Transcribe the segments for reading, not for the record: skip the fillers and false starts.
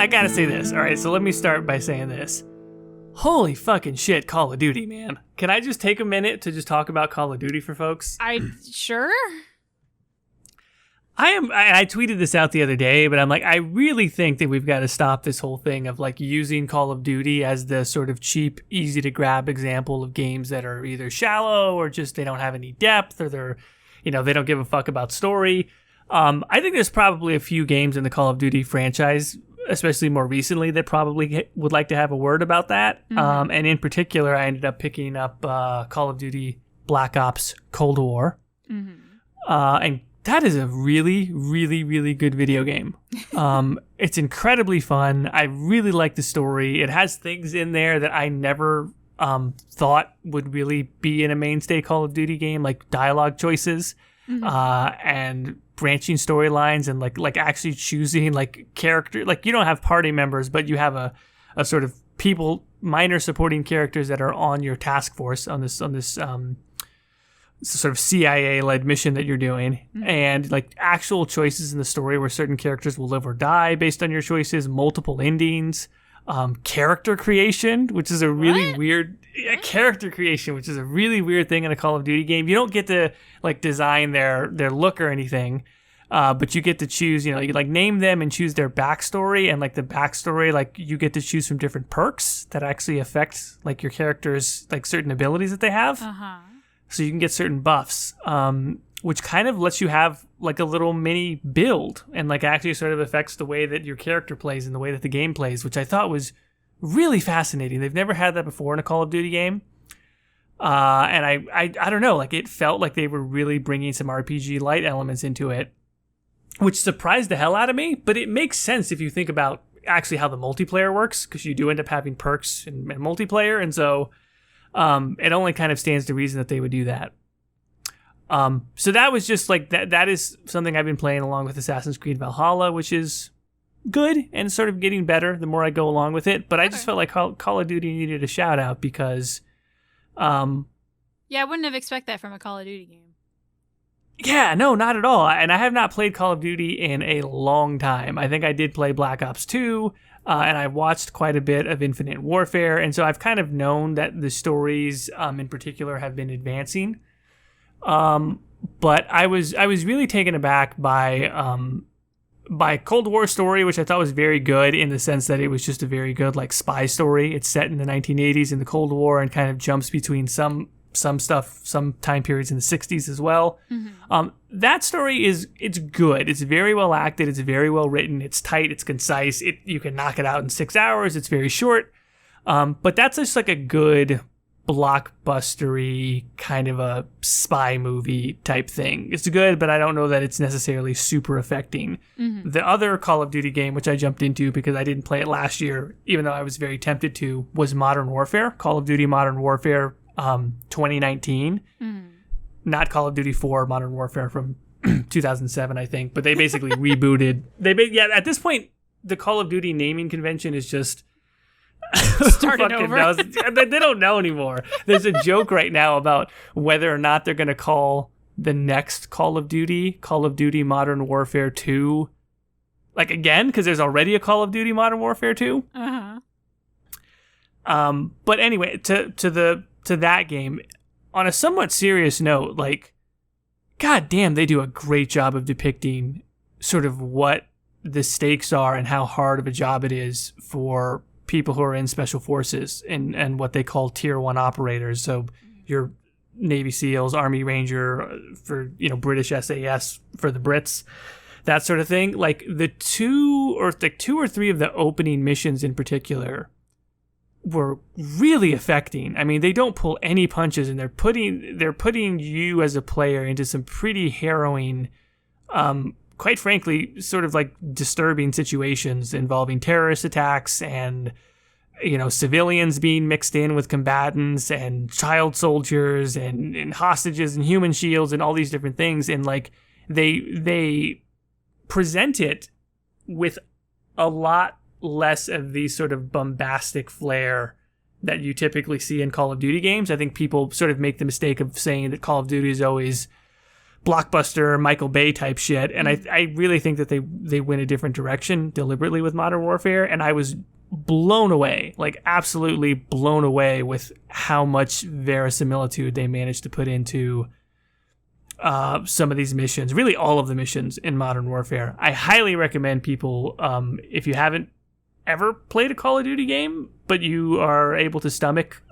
I gotta say this. All right, so let me start by saying this. Holy fucking shit, Call of Duty, man. Can I just take a minute to just talk about Call of Duty for folks? Sure. I tweeted this out the other day, but I'm like, I really think that we've got to stop this whole thing of like using Call of Duty as the sort of cheap, easy to grab example of games that are either shallow or just they don't have any depth or they're, they don't give a fuck about story. I think there's probably a few games in the Call of Duty franchise, especially more recently, that probably would like to have a word about that. Mm-hmm. And in particular, I ended up picking up Call of Duty Black Ops Cold War. Mm-hmm. And that is a really, really, really good video game. It's incredibly fun. I really like the story. It has things in there that I never thought would really be in a mainstay Call of Duty game, like dialogue choices and branching storylines and like actually choosing like character. Like you don't have party members, but you have a sort of minor supporting characters that are on your task force on this sort of CIA-led mission that you're doing, and like actual choices in the story where certain characters will live or die based on your choices, multiple endings, character creation, which is a really weird character creation, which is a really weird thing in a Call of Duty game. You don't get to like design their look or anything, but you get to choose, you like name them and choose their backstory, and like the backstory, like you get to choose from different perks that actually affect like your character's like certain abilities that they have. So you can get certain buffs, which kind of lets you have like a little mini build and like actually sort of affects the way that your character plays and the way that the game plays, which I thought was really fascinating. They've never had that before in a Call of Duty game. And I don't know, like it felt like they were really bringing some RPG light elements into it, which surprised the hell out of me. But it makes sense if you think about actually how the multiplayer works, because you do end up having perks in multiplayer. And so it only kind of stands to reason that they would do that. So that was just like that is something I've been playing along with Assassin's Creed Valhalla, which is good and sort of getting better the more I go along with it. But I just felt like Call of Duty needed a shout out because I wouldn't have expected that from a Call of Duty game. Yeah, no, not at all. And I have not played Call of Duty in a long time. I think I did play Black Ops 2, and I watched quite a bit of Infinite Warfare, and so I've kind of known that the stories in particular have been advancing. But I was really taken aback by Cold War story, which I thought was very good in the sense that it was just a very good like spy story. It's set in the 1980s in the Cold War and kind of jumps between some stuff, some time periods in the 60s as well. That story it's good. It's very well acted. It's very well written. It's tight. It's concise. You can knock it out in 6 hours. It's very short. But that's just like a good blockbustery kind of a spy movie type thing. It's good, but I don't know that it's necessarily super affecting. The other Call of Duty game, which I jumped into because I didn't play it last year, even though I was very tempted to, was Modern Warfare. Call of Duty Modern Warfare 2019. Not Call of Duty 4 Modern Warfare from 2007, I think. But they basically rebooted. At this point, the Call of Duty naming convention is just started over. They don't know anymore. There's a joke right now about whether or not they're going to call the next Call of Duty Modern Warfare 2 like again, because there's already a Call of Duty Modern Warfare 2. But anyway, to that game, on a somewhat serious note, like, god damn, they do a great job of depicting sort of what the stakes are and how hard of a job it is for people who are in special forces and what they call tier 1 operators. So your Navy SEALs, Army Ranger for, British SAS for the Brits, that sort of thing. Like the two or three of the opening missions in particular were really affecting. I mean, they don't pull any punches, and they're putting you as a player into some pretty harrowing, quite frankly, sort of like disturbing situations involving terrorist attacks and, civilians being mixed in with combatants and child soldiers and hostages and human shields and all these different things. And like they present it with a lot less of the sort of bombastic flair that you typically see in Call of Duty games. I think people sort of make the mistake of saying that Call of Duty is always blockbuster Michael Bay type shit. And I really think that they went a different direction deliberately with Modern Warfare. And I was blown away, like absolutely blown away with how much verisimilitude they managed to put into some of these missions, really all of the missions in Modern Warfare. I highly recommend people, if you haven't ever played a Call of Duty game, but you are able to stomach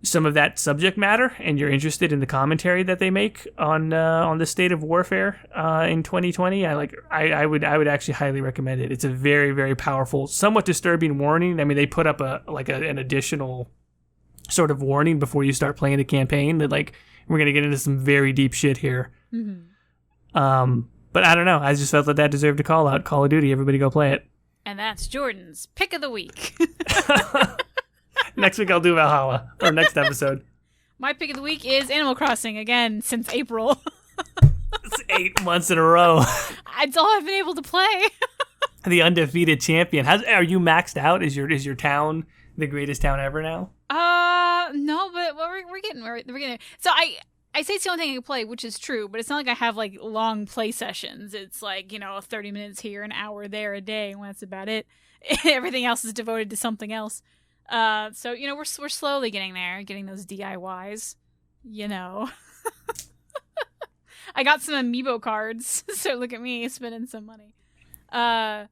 some of that subject matter, and you're interested in the commentary that they make on the state of warfare in 2020, I would actually highly recommend it. It's a very, very powerful, somewhat disturbing warning. I mean, they put up an additional sort of warning before you start playing the campaign that like we're gonna get into some very deep shit here. Mm-hmm. But I don't know. I just felt that deserved a call out. Call of Duty, everybody go play it. And that's Jordan's pick of the week. Next week I'll do Valhalla, or next episode. My pick of the week is Animal Crossing, again, since April. It's 8 months in a row. It's all I've been able to play. The undefeated champion. Are you maxed out? Is your town the greatest town ever now? No, but we're getting there. So I say it's the only thing I can play, which is true, but it's not like I have like long play sessions. It's like, 30 minutes here, an hour there a day, and that's about it. Everything else is devoted to something else. So we're slowly getting there, getting those DIYs. I got some amiibo cards, so look at me spending some money. No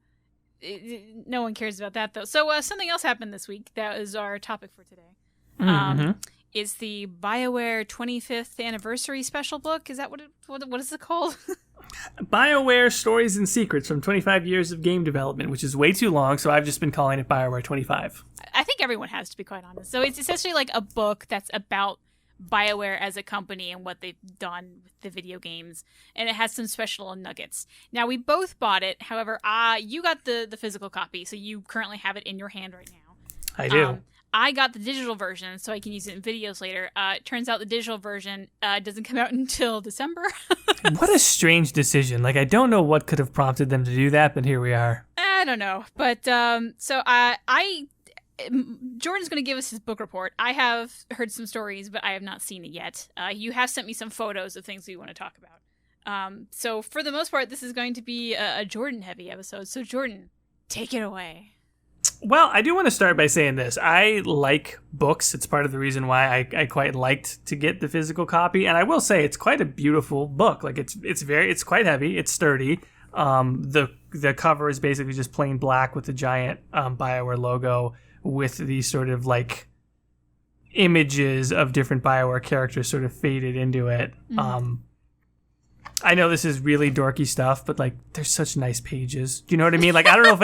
one cares about that though. So something else happened this week. That is our topic for today. Is the BioWare 25th anniversary special book? Is that what is it called? BioWare Stories and Secrets from 25 Years of Game Development, which is way too long, so I've just been calling it BioWare 25. I think everyone has, to be quite honest. So it's essentially like a book that's about BioWare as a company and what they've done with the video games, and it has some special nuggets. Now, we both bought it. However, you got the physical copy, so you currently have it in your hand right now. I do. I got the digital version, so I can use it in videos later. It turns out the digital version doesn't come out until December. What a strange decision. Like, I don't know what could have prompted them to do that, but here we are. I don't know. But, so Jordan's going to give us his book report. I have heard some stories, but I have not seen it yet. You have sent me some photos of things we want to talk about. So for the most part, this is going to be a Jordan-heavy episode. So Jordan, take it away. Well, I do want to start by saying this. I like books. It's part of the reason why I quite liked to get the physical copy. And I will say it's quite a beautiful book. Like it's quite heavy. It's sturdy. The cover is basically just plain black with the giant BioWare logo with these sort of like images of different BioWare characters sort of faded into it. Mm-hmm. I know this is really dorky stuff, but like there's such nice pages. Do you know what I mean? Like I don't know if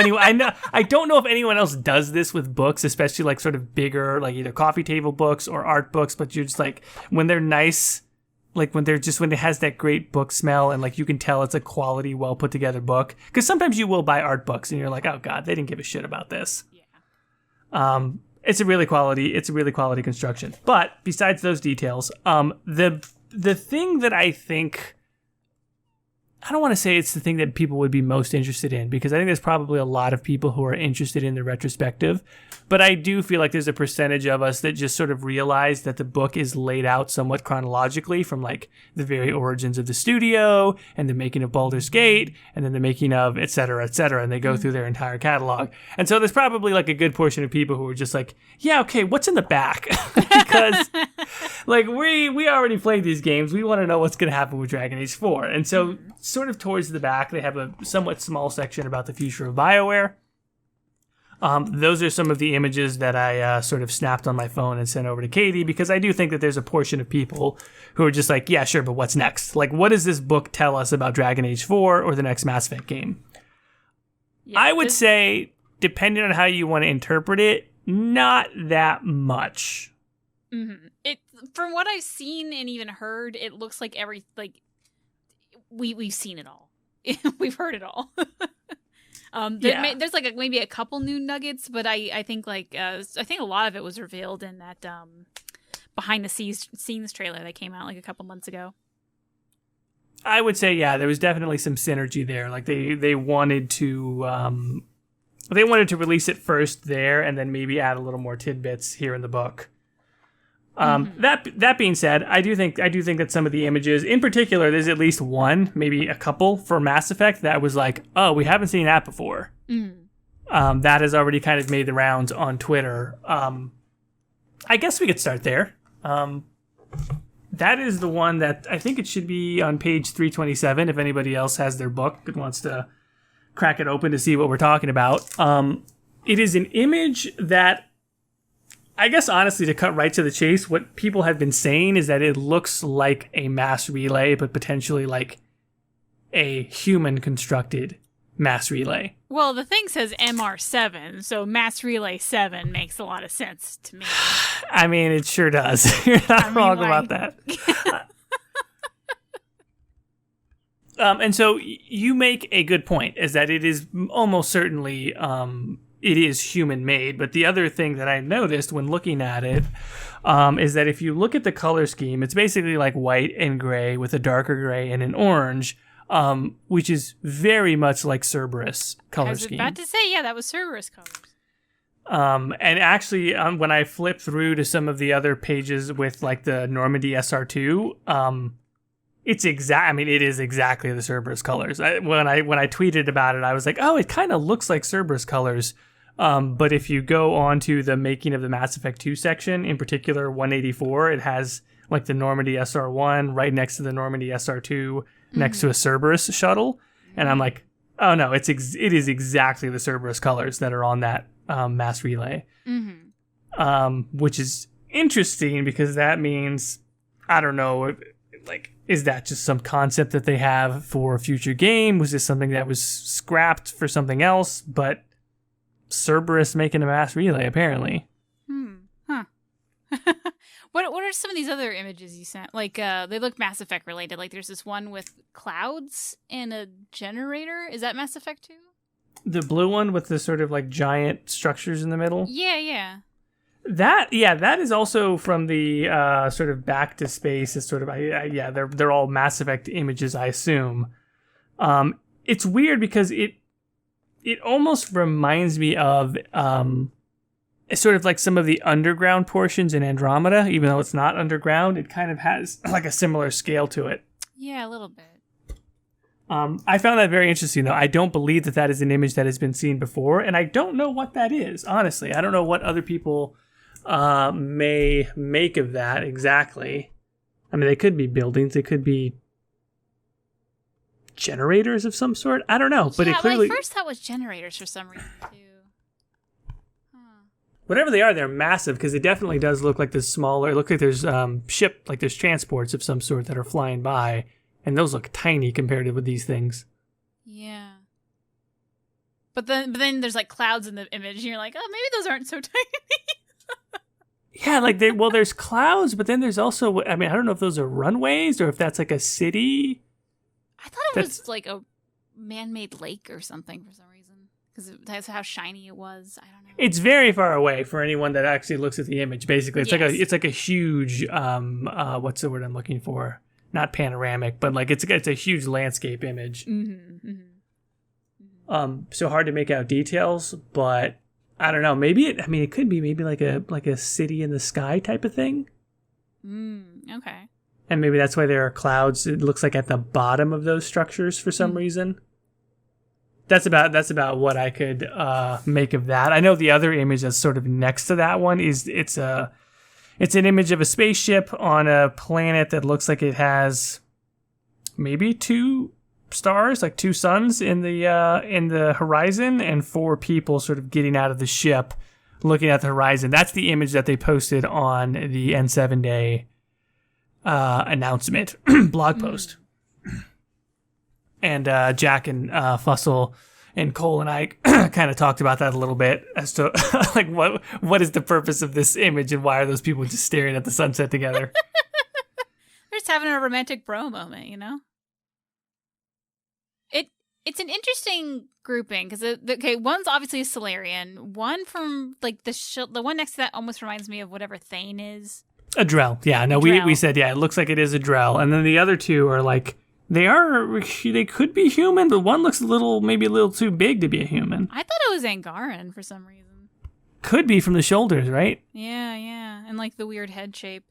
I don't know if anyone else does this with books, especially like sort of bigger, like either coffee table books or art books, but you're just like when they're nice, like when it has that great book smell and like you can tell it's a quality, well put together book. Because sometimes you will buy art books and you're like, oh god, they didn't give a shit about this. Yeah. It's a really quality construction. But besides those details, the thing that I think, I don't want to say it's the thing that people would be most interested in, because I think there's probably a lot of people who are interested in the retrospective, but I do feel like there's a percentage of us that just sort of realize that the book is laid out somewhat chronologically from like the very origins of the studio and the making of Baldur's Gate and then the making of et cetera, and they go through their entire catalog. And so there's probably like a good portion of people who are just like, yeah, okay, what's in the back? Because like we already played these games. We want to know what's going to happen with Dragon Age 4. And so sort of towards the back, they have a somewhat small section about the future of BioWare. Those are some of the images that I sort of snapped on my phone and sent over to Caitie, because I do think that there's a portion of people who are just like, yeah, sure, but what's next? Like, what does this book tell us about Dragon Age 4 or the next Mass Effect game? Yeah, I would say, depending on how you want to interpret it, not that much. Mm-hmm. From what I've seen and even heard, it looks like we've seen it all. We've heard it all. There's like maybe a couple new nuggets, but I think I think a lot of it was revealed in that behind the scenes trailer that came out like a couple months ago. I would say, yeah, there was definitely some synergy there. Like they wanted to release it first there and then maybe add a little more tidbits here in the book. That being said, I do think that some of the images, in particular, there's at least one, maybe a couple for Mass Effect that was like, oh, we haven't seen that before. That has already kind of made the rounds on Twitter. I guess we could start there. That is the one that I think it should be on page 327 if anybody else has their book and wants to crack it open to see what we're talking about. It is an image that, I guess honestly, to cut right to the chase, what people have been saying is that it looks like a mass relay, but potentially like a human constructed mass relay. Well, the thing says MR7, so Mass Relay 7 makes a lot of sense to me. I mean, it sure does. You're not wrong about that. And so you make a good point, is that it is almost certainly it is human made. But the other thing that I noticed when looking at it is that if you look at the color scheme, it's basically like white and gray with a darker gray and an orange. Which is very much like Cerberus color scheme. I was about to say, yeah, that was Cerberus colors. And actually, when I flip through to some of the other pages with like the Normandy SR2, it is exactly the Cerberus colors. When I tweeted about it, I was like, oh, it kind of looks like Cerberus colors. But if you go on to the making of the Mass Effect 2 section, in particular 184, it has like the Normandy SR1 right next to the Normandy SR2. Next to a Cerberus shuttle, and I'm like, oh no, it is exactly the Cerberus colors that are on that mass relay, which is interesting because that means, I don't know, like, is that just some concept that they have for a future game? Was this something that was scrapped for something else? But Cerberus making a mass relay, apparently. What are some of these other images you sent? Like, they look Mass Effect related. Like, there's this one with clouds and a generator. Is that Mass Effect 2? The blue one with the sort of like giant structures in the middle? Yeah. That is also from the sort of back to space. It's sort of, they're all Mass Effect images, I assume. It's weird because it almost reminds me of it's sort of like some of the underground portions in Andromeda, even though it's not underground. It kind of has like a similar scale to it. Yeah, a little bit. I found that very interesting, though. I don't believe that is an image that has been seen before, and I don't know what that is, honestly. I don't know what other people may make of that exactly. I mean, they could be buildings. They could be generators of some sort. I don't know, but it clearly... my first thought was generators for some reason, too. Whatever they are, they're massive because it definitely does look like this smaller. It looks like there's there's transports of some sort that are flying by, and those look tiny compared to with these things. Yeah. But then there's like clouds in the image, and you're like, oh, maybe those aren't so tiny. Yeah, like there's clouds, but then there's also, I mean, I don't know if those are runways or if that's like a city. I thought it was like a man-made lake or something for some reason. Because that's how shiny it was. I don't know. It's very far away for anyone that actually looks at the image. Basically, it's like a huge what's the word I'm looking for? Not panoramic, but like it's a huge landscape image. So hard to make out details, but I don't know. Maybe it could be maybe like a city in the sky type of thing. Okay. And maybe that's why there are clouds. It looks like at the bottom of those structures for some reason. That's about what I could make of that. I know the other image that's sort of next to that one is it's an image of a spaceship on a planet that looks like it has maybe 2 stars, like 2 suns in the horizon, and 4 people sort of getting out of the ship, looking at the horizon. That's the image that they posted on the N7 Day announcement blog post. And Jack and Fussell and Cole and I kind of talked about that a little bit as to like what is the purpose of this image and why are those people just staring at the sunset together? They're just having a romantic bro moment, you know? It's an interesting grouping because one's obviously a Solarian. One from like the one next to that almost reminds me of whatever Thane is. A Drell, yeah. No, we said it looks like it is a Drell, and then the other 2 are like. They could be human, but one looks maybe a little too big to be a human. I thought it was Angaran for some reason. Could be from the shoulders, right? Yeah. and like the weird head shape.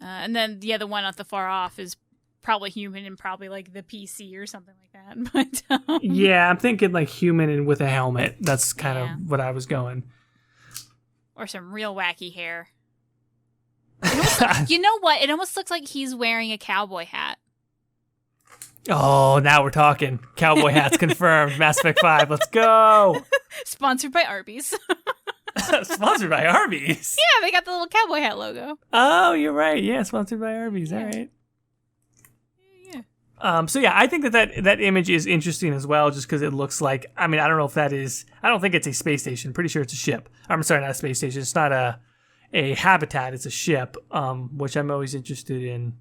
And then the one at the far off is probably human and probably like the PC or something like that. But yeah, I'm thinking like human and with a helmet. That's kind of what I was going. Or some real wacky hair. You know what? It almost looks like he's wearing a cowboy hat. Oh, now we're talking. Cowboy hats confirmed. Mass Effect 5. Let's go. Sponsored by Arby's. Sponsored by Arby's? Yeah, they got the little cowboy hat logo. Oh, you're right. Yeah, sponsored by Arby's. Yeah. All right. Yeah. So yeah, I think that image is interesting as well, just because it looks like, I mean, I don't know if that is, I don't think it's a space station. Pretty sure it's a ship. I'm sorry, not a space station. It's not a habitat. It's a ship, which I'm always interested in.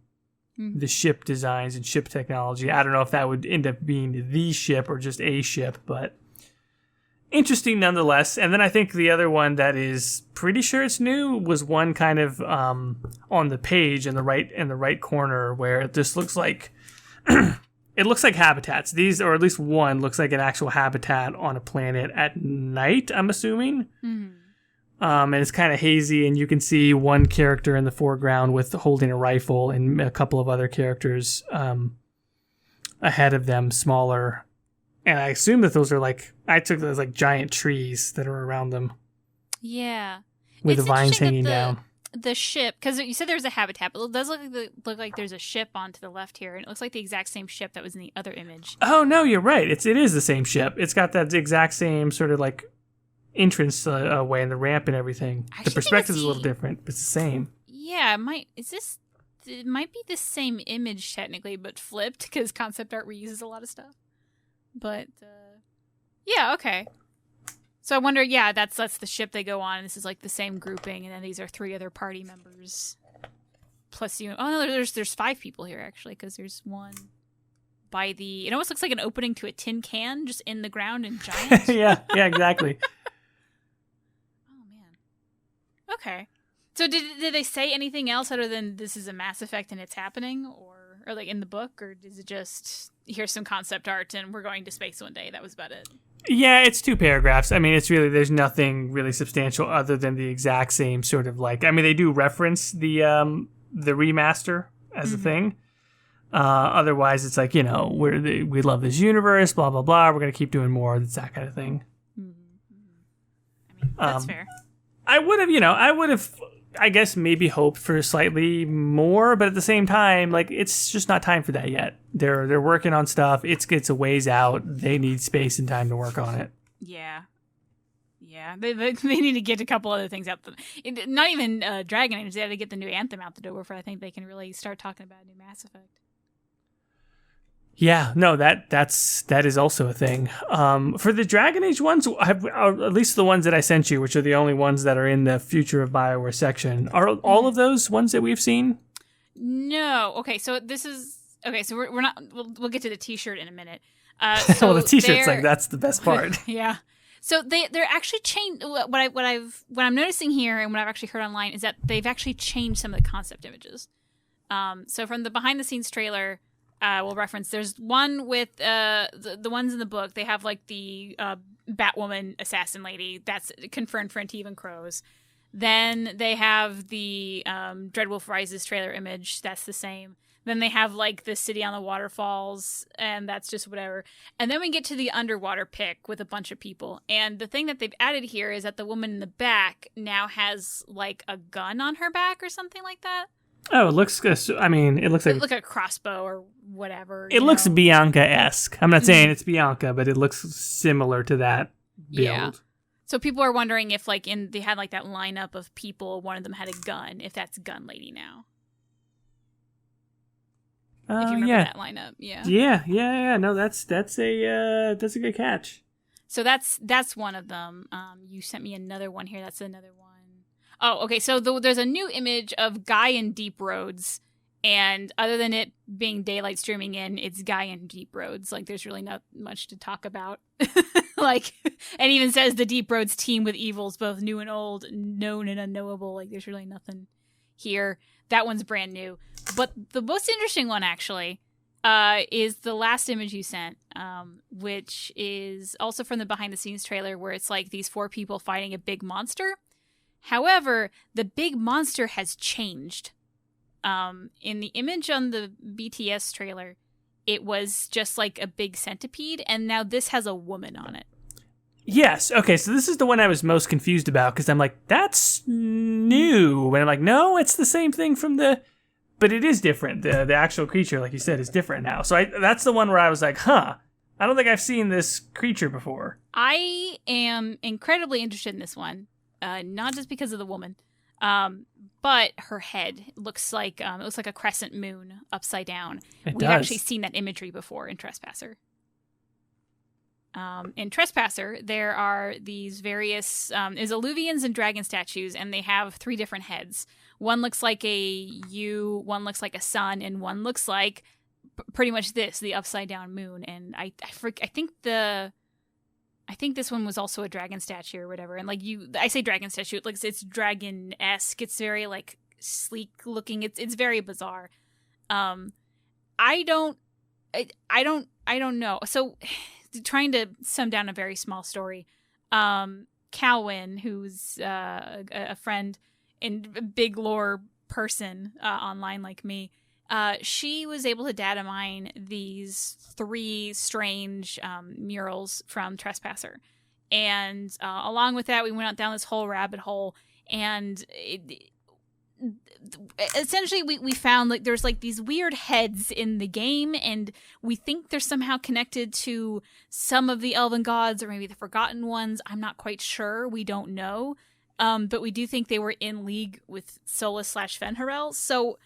The ship designs and ship technology. I don't know if that would end up being the ship or just a ship, but interesting nonetheless. And then I think the other one that is pretty sure it's new was one kind of on the page in the right corner where it just looks like it looks like habitats. These, or at least one, looks like an actual habitat on a planet at night, I'm assuming. Mm-hmm. And it's kind of hazy, and you can see one character in the foreground with holding a rifle, and a couple of other characters ahead of them, smaller. And I assume that those are I took those like giant trees that are around them. Yeah. With the vines hanging down. The ship, because you said there's a habitat, but it does look like there's a ship onto the left here, and it looks like the exact same ship that was in the other image. Oh, no, you're right. It is the same ship. It's got that exact same sort of like entrance way and the ramp and everything. The perspective is a little different, but it's the same. Yeah, it might be the same image technically, but flipped, because concept art reuses a lot of stuff. But yeah, okay. So I wonder, that's the ship they go on, and this is like the same grouping, and then these are 3 other party members plus you. Oh no, there's 5 people here actually, because there's one by the. It almost looks like an opening to a tin can, just in the ground and giant. yeah, exactly. Okay. So did they say anything else other than this is a Mass Effect and it's happening, or like in the book, or is it just here's some concept art and we're going to space one day? That was about it. Yeah, it's 2 paragraphs. I mean, it's really, there's nothing really substantial other than the exact same sort of like, I mean, they do reference the remaster as a thing. Otherwise, it's like, we love this universe, blah, blah, blah. We're going to keep doing more. It's that kind of thing. I mean, that's fair. I would have, I guess, maybe hoped for slightly more, but at the same time, like, it's just not time for that yet. They're working on stuff. It's a ways out. They need space and time to work on it. Yeah. They need to get a couple other things out. Not even Dragon Age. They have to get the new Anthem out the door before I think they can really start talking about a new Mass Effect. Yeah, no, that is also a thing. For the Dragon Age ones, at least the ones that I sent you, which are the only ones that are in the Future of BioWare section, are all of those ones that we've seen? No. Okay, so this is so we're not. We'll get to the T-shirt in a minute. So well, the T-shirt's like that's the best part. Yeah. So they're actually changed. What I'm noticing here, and what I've actually heard online, is that they've actually changed some of the concept images. So from the behind the scenes trailer. We'll reference. There's one with the ones in the book. They have like the Batwoman assassin lady. That's confirmed for Antiva and Crows. Then they have the Dreadwolf Rises trailer image. That's the same. Then they have like the city on the waterfalls, and that's just whatever. And then we get to the underwater pic with a bunch of people. And the thing that they've added here is that the woman in the back now has like a gun on her back or something like that. Oh, it looks. I mean, it looks like a crossbow or whatever. It looks Bianca-esque. I'm not saying it's Bianca, but it looks similar to that build. Yeah. So people are wondering if, like, they had like that lineup of people, one of them had a gun. If that's Gun Lady now. If you remember that lineup, yeah. No, that's a good catch. So that's one of them. You sent me another one here. That's another one. Oh, okay. So there's a new image of Guy in Deep Roads, and other than it being daylight streaming in, it's Guy in Deep Roads. Like, there's really not much to talk about. Like, and even says the Deep Roads team with evils, both new and old, known and unknowable. Like, there's really nothing here. That one's brand new. But the most interesting one, actually, is the last image you sent, which is also from the behind the scenes trailer, where it's like these 4 people fighting a big monster. However, the big monster has changed. In the image on the BTS trailer, it was just like a big centipede, and now this has a woman on it. Yes. Okay, so this is the one I was most confused about, because I'm like, that's new. And I'm like, no, it's the same thing from the... But it is different. The actual creature, like you said, is different now. So that's the one where I was like, I don't think I've seen this creature before. I am incredibly interested in this one, not just because of the woman, but her head looks like a crescent moon upside down. We've actually seen that imagery before in Trespasser. In Trespasser, there are these various is Alluvians and dragon statues, and they have 3 different heads. One looks like a U, one looks like a sun, and one looks like pretty much the upside down moon. And I think this one was also a dragon statue or whatever. And I say dragon statue, like it's dragon-esque. It's very like sleek looking. It's very bizarre. I don't know. So trying to sum down a very small story. Calwyn, who's a friend and a big lore person online like me, she was able to data mine these 3 strange murals from Trespasser. And along with that, we went out down this whole rabbit hole, and essentially we found like there's like these weird heads in the game, and we think they're somehow connected to some of the elven gods or maybe the forgotten ones. I'm not quite sure. We don't know. But we do think they were in league with Solus/Fen'Harel. So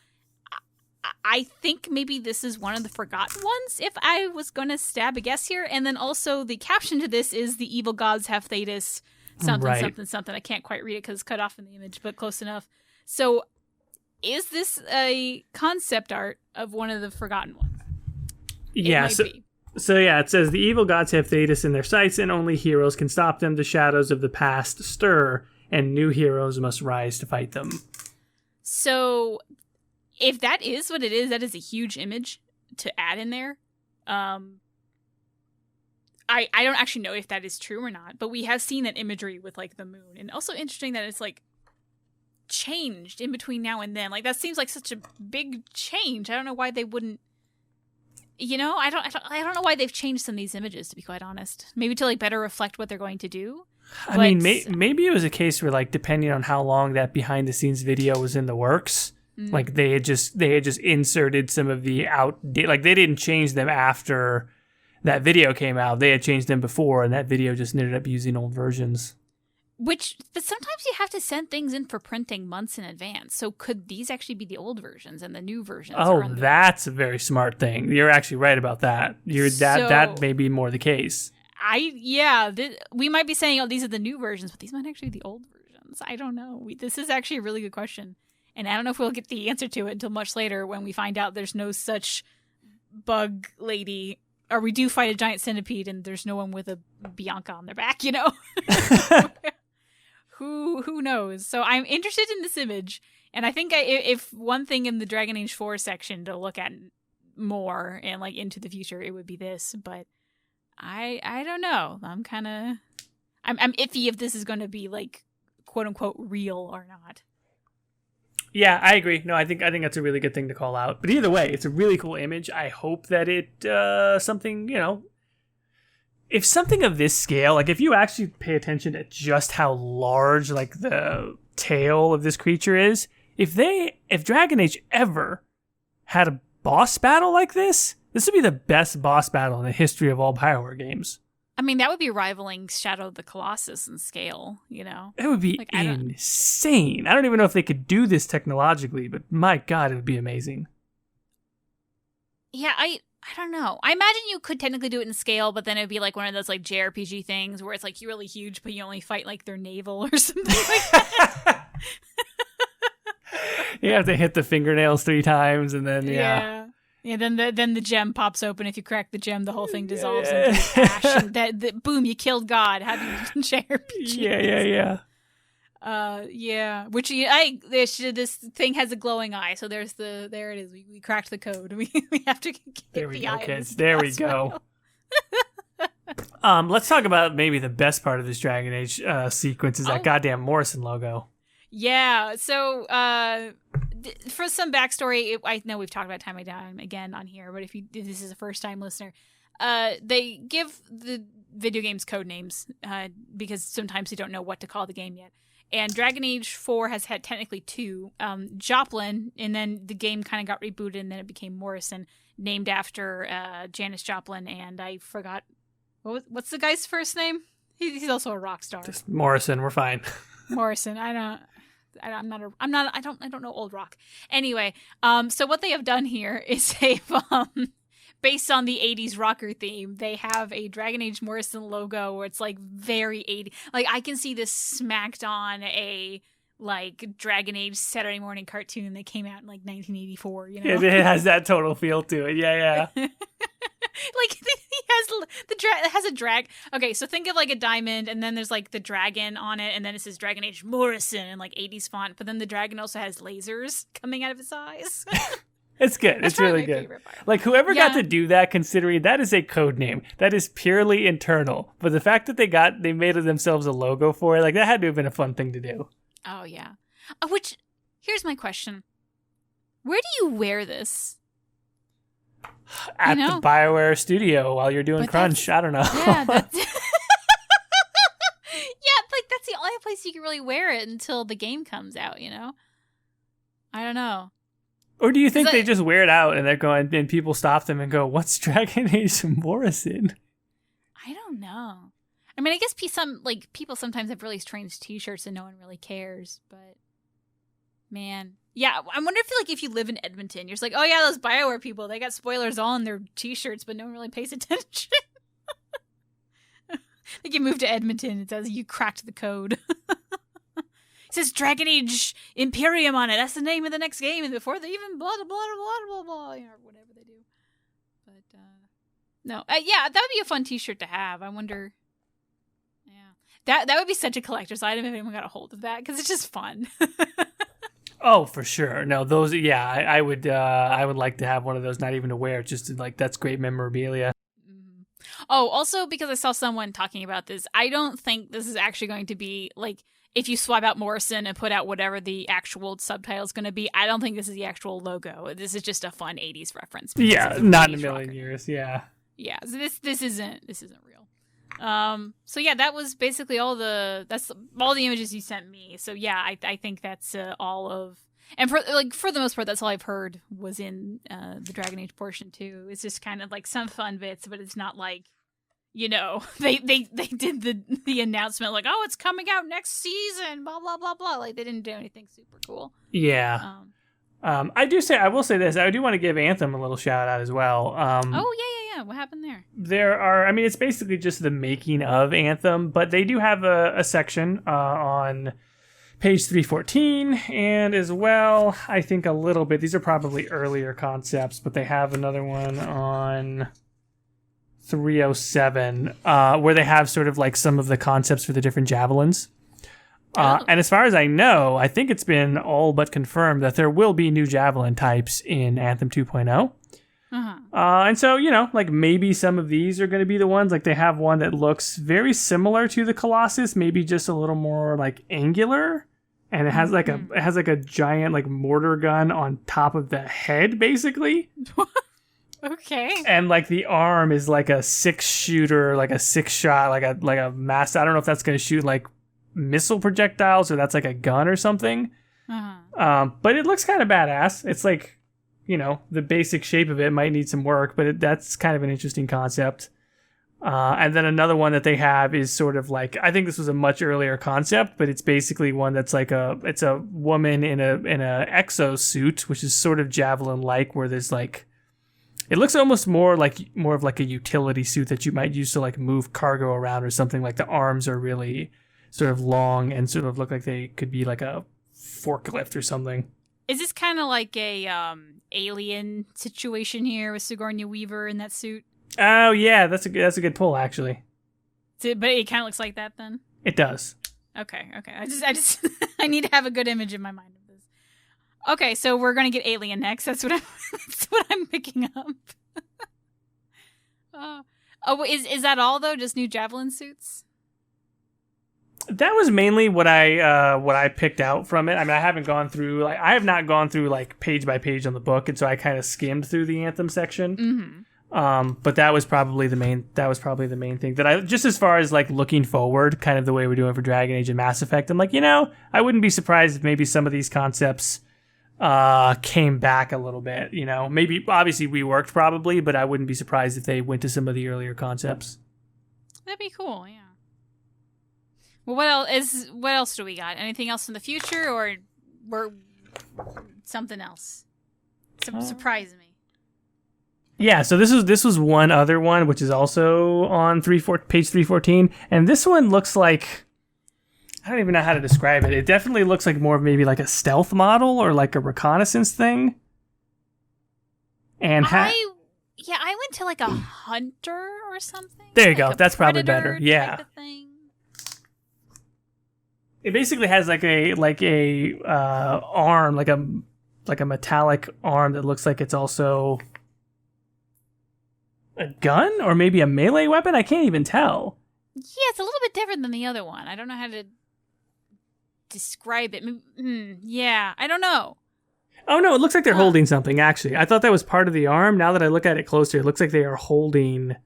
I think maybe this is one of the forgotten ones, if I was going to stab a guess here. And then also the caption to this is "The evil gods have Thetis," something. I can't quite read it because it's cut off in the image, but close enough. So is this a concept art of one of the forgotten ones? Yeah. So yeah, it says the evil gods have Thetis in their sights, and only heroes can stop them. The shadows of the past stir, and new heroes must rise to fight them. So if that is what it is, that is a huge image to add in there. I don't actually know if that is true or not, but we have seen that imagery with like the moon, and also interesting that it's like changed in between now and then. Like that seems like such a big change. I don't know why they wouldn't. I don't know why they've changed some of these images, to be quite honest. Maybe to like better reflect what they're going to do. I mean, maybe it was a case where like depending on how long that behind the scenes video was in the works. Like they had just inserted some of the like they didn't change them after that video came out. They had changed them before, and that video just ended up using old versions. But sometimes you have to send things in for printing months in advance. So could these actually be the old versions and the new versions? Oh, that's a very smart thing. You're actually right about that. That may be more the case. We might be saying, oh, these are the new versions, but these might actually be the old versions. I don't know. This is actually a really good question. And I don't know if we'll get the answer to it until much later when we find out there's no such bug lady, or we do fight a giant centipede and there's no one with a Bianca on their back, Who knows? So I'm interested in this image, and I think if one thing in the Dragon Age 4 section to look at more and like into the future, it would be this. But I don't know. I'm iffy if this is going to be like quote unquote real or not. Yeah, I agree. No, I think that's a really good thing to call out. But either way, it's a really cool image. I hope that it something, if something of this scale, like if you actually pay attention to just how large like the tail of this creature is, if Dragon Age ever had a boss battle like this would be the best boss battle in the history of all BioWare games. I mean, that would be rivaling Shadow of the Colossus in scale, It would be like, insane. I don't even know if they could do this technologically, but my God, it would be amazing. Yeah, I don't know. I imagine you could technically do it in scale, but then it would be like one of those like JRPG things where it's like you're really huge, but you only fight like their navel or something like that. You have to hit the fingernails 3 times, and then yeah. Then the gem pops open. If you crack the gem, the whole thing dissolves into ash. And boom, you killed God. Happy JRPG. Yeah. Which this thing has a glowing eye. So there it is. We cracked the code. We have to get the eye. Kids. There we go. Let's talk about maybe the best part of this Dragon Age sequence is that goddamn Morrison logo. Yeah. So, for some backstory, I know we've talked about time and time again on here, but if this is a first time listener, they give the video games code names because sometimes they don't know what to call the game yet. And Dragon Age 4 has had technically two, Joplin, and then the game kind of got rebooted, and then it became Morrison, named after Janis Joplin, and I forgot what's the guy's first name? He's also a rock star. Just Morrison, we're fine. Morrison, I don't know old rock. Anyway, so what they have done here is they've based on the 80s rocker theme, they have a Dragon Age Morrison logo where it's like very 80s. Like I can see this smacked on a like Dragon Age Saturday morning cartoon that came out in like 1984, you know. It has that total feel to it. Yeah. Like it has a drag. Okay, so think of like a diamond, and then there's like the dragon on it, and then it says Dragon Age Morrison in like 80s font, but then the dragon also has lasers coming out of its eyes. It's good. It's really good. Like whoever got to do that, considering that is a code name that is purely internal, but the fact that they made themselves a logo for it, like that had to have been a fun thing to do. Oh yeah. Which here's my question: where do you wear this? At the BioWare studio while you're doing Crunch. I don't know. Yeah, that's yeah, like that's the only place you can really wear it until the game comes out, you know? I don't know. Or do you think they just wear it out and they're going, and people stop them and go, "What's Dragon Age Morrison?" I don't know. I mean, I guess people sometimes have really strange T-shirts and no one really cares. But man, yeah, I wonder if you live in Edmonton, you're just like, oh yeah, those BioWare people, they got spoilers all on their T-shirts, but no one really pays attention. Like you move to Edmonton, it says you cracked the code. It says Dragon Age Imperium on it. That's the name of the next game, and before they even blah blah blah blah blah blah, you know, whatever they do. But no, yeah, that would be a fun T-shirt to have. I wonder. Yeah, that would be such a collector's item if anyone got a hold of that, because it's just fun. Oh, for sure. No, those. Yeah, I would like to have one of those. Not even to wear, just to, like, that's great memorabilia. Mm-hmm. Oh, also because I saw someone talking about this, I don't think this is actually going to be like. If you swap out Morrison and put out whatever the actual subtitle is going to be, I don't think this is the actual logo. This is just a fun 80s reference. Yeah, not in a million years. Yeah. Yeah, so this isn't real. So yeah, that was basically that's all the images you sent me. So yeah, I think that's all of, and for the most part, that's all I've heard was in the Dragon Age portion too. It's just kind of like some fun bits, but it's not like, you know, they did the announcement like, oh, it's coming out next season, blah blah blah blah. Like they didn't do anything super cool. Yeah. I will say this. I do want to give Anthem a little shout out as well. Oh yeah. What happened there? It's basically just the making of Anthem, but they do have a section on page 314, and as well, I think a little bit. These are probably earlier concepts, but they have another one on 307, where they have sort of like some of the concepts for the different javelins. And as far as I know, I think it's been all but confirmed that there will be new javelin types in Anthem 2.0. Uh-huh. And so, you know, like maybe some of these are going to be the ones. Like they have one that looks very similar to the Colossus, maybe just a little more like angular, and it has like a giant like mortar gun on top of the head, basically. Okay. And like the arm is like a 6-shooter, like a 6-shot, like a mass. I don't know if that's going to shoot like missile projectiles or that's like a gun or something. Uh-huh. But it looks kind of badass. It's like, you know, the basic shape of it might need some work, but that's kind of an interesting concept. And then another one that they have is sort of like, I think this was a much earlier concept, but it's basically one that's like it's a woman in a exosuit, which is sort of javelin-like, where there's like, it looks almost more of like a utility suit that you might use to like move cargo around or something. Like the arms are really sort of long and sort of look like they could be like a forklift or something. Is this kind of like a alien situation here with Sigourney Weaver in that suit? Oh yeah, that's a good pull actually. But it kind of looks like that then. It does. Okay. I just I need to have a good image in my mind of this. Okay, so we're gonna get Alien next. That's what I'm picking up. Is that all though? Just new Javelin suits? That was mainly what I picked out from it. I mean, I haven't gone through I have not gone through like page by page on the book, and so I kind of skimmed through the Anthem section. Mm-hmm. But that was probably the main thing that I, just as far as like looking forward, kind of the way we're doing for Dragon Age and Mass Effect. I'm like, I wouldn't be surprised if maybe some of these concepts came back a little bit. Maybe obviously reworked probably, but I wouldn't be surprised if they went to some of the earlier concepts. That'd be cool, yeah. Well, what else do we got? Anything else in the future, or something else? Surprise me. Yeah, so this was one other one, which is also on page 314, and this one looks like, I don't even know how to describe it. It definitely looks like more of maybe like a stealth model or like a reconnaissance thing. And I went to like a hunter or something. There you like go. That's probably better. type Yeah. of thing. It basically has like a arm, like a metallic arm that looks like it's also a gun or maybe a melee weapon. I can't even tell. Yeah, it's a little bit different than the other one. I don't know how to describe it. Yeah, I don't know. Oh no, it looks like they're holding something. Actually, I thought that was part of the arm. Now that I look at it closer, it looks like they are holding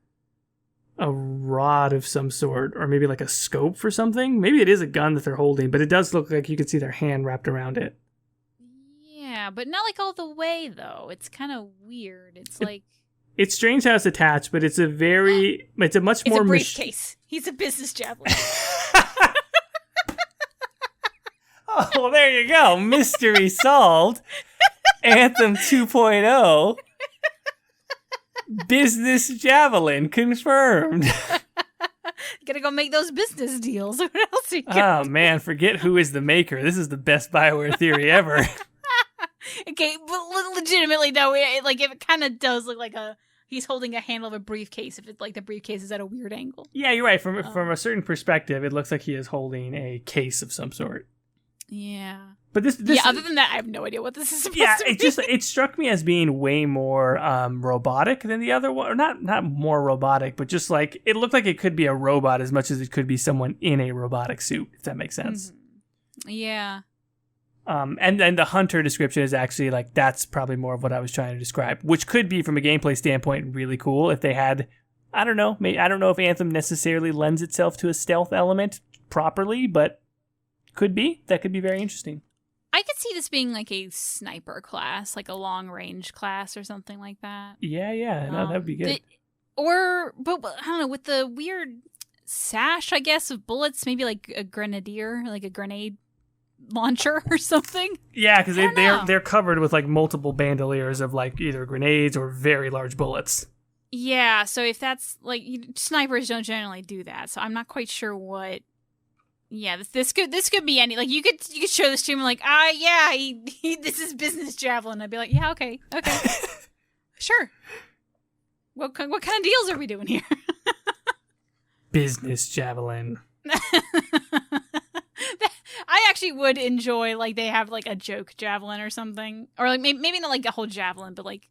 a rod of some sort, or maybe like a scope for something. Maybe it is a gun that they're holding, but it does look like you can see their hand wrapped around it. Yeah, but not like all the way though. It's kind of weird. It's strange how it's attached, but it's a much more... It's a briefcase. He's a business javelin. Oh, well, there you go. Mystery solved. Anthem 2.0. Business javelin confirmed. Gotta go make those business deals. What else you got? Oh, man, forget who is the maker. This is the best BioWare theory ever. Okay, but legitimately though, if it kind of does look like he's holding a handle of a briefcase. If it's like the briefcase is at a weird angle. Yeah, you're right. From a certain perspective, it looks like he is holding a case of some sort. Yeah. But this other than that, I have no idea what this is supposed to be. It struck me as being way more robotic than the other one. Or not more robotic, but just like it looked like it could be a robot as much as it could be someone in a robotic suit, if that makes sense. Mm-hmm. Yeah. And then the hunter description is actually like, that's probably more of what I was trying to describe, which could be from a gameplay standpoint really cool if they had, I don't know if Anthem necessarily lends itself to a stealth element properly, but that could be very interesting. I could see this being like a sniper class, like a long range class or something like that. Yeah, no, that would be good. But I don't know, with the weird sash, I guess, of bullets, maybe like a grenadier, like a grenade launcher or something. Yeah, because they're covered with like multiple bandoliers of like either grenades or very large bullets. Yeah, so if that's like snipers don't generally do that, so I'm not quite sure what. Yeah, this could be any, like you could show the stream like this is business javelin. I'd be like, yeah, okay, sure. What kind of deals are we doing here? Business javelin. I actually would enjoy like they have like a joke javelin or something, or like maybe not like a whole javelin, but like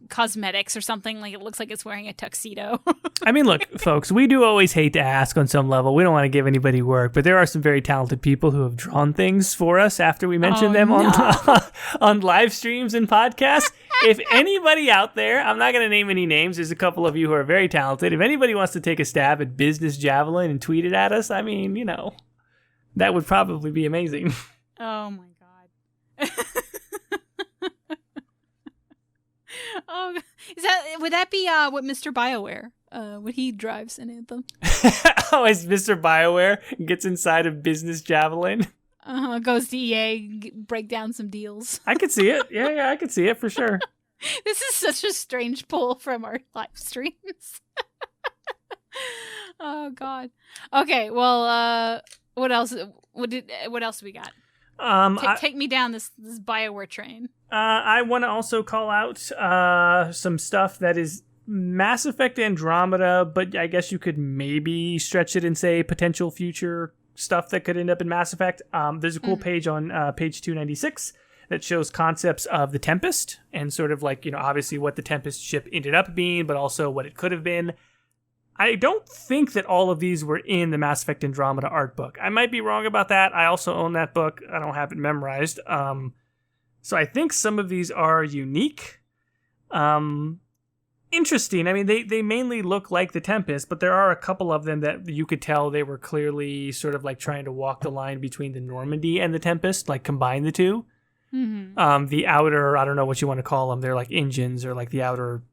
cosmetics or something, like it looks like it's wearing a tuxedo. I mean, look, folks, we do always hate to ask on some level. We don't want to give anybody work, but there are some very talented people who have drawn things for us after we mention them on live streams and podcasts. If anybody out there, I'm not going to name any names, there's a couple of you who are very talented. If anybody wants to take a stab at business javelin and tweet it at us, I mean, that would probably be amazing. Oh my god. Oh, would that be what Mr. BioWare? What he drives in Anthem? Oh, as Mr. BioWare gets inside of business javelin. Goes to EA, break down some deals. I could see it. Yeah, I could see it for sure. This is such a strange pull from our live streams. Oh god. Okay, well, what else? What else we got? Take me down this BioWare train. I want to also call out some stuff that is Mass Effect Andromeda, but I guess you could maybe stretch it and say potential future stuff that could end up in Mass Effect. There's a cool page on page 296 that shows concepts of the Tempest and sort of like, obviously what the Tempest ship ended up being, but also what it could have been. I don't think that all of these were in the Mass Effect Andromeda art book. I might be wrong about that. I also own that book. I don't have it memorized. So I think some of these are unique. Interesting. I mean, they mainly look like the Tempest, but there are a couple of them that you could tell they were clearly sort of like trying to walk the line between the Normandy and the Tempest, like combine the two. Mm-hmm. The outer, I don't know what you want to call them. They're like engines or like the outer,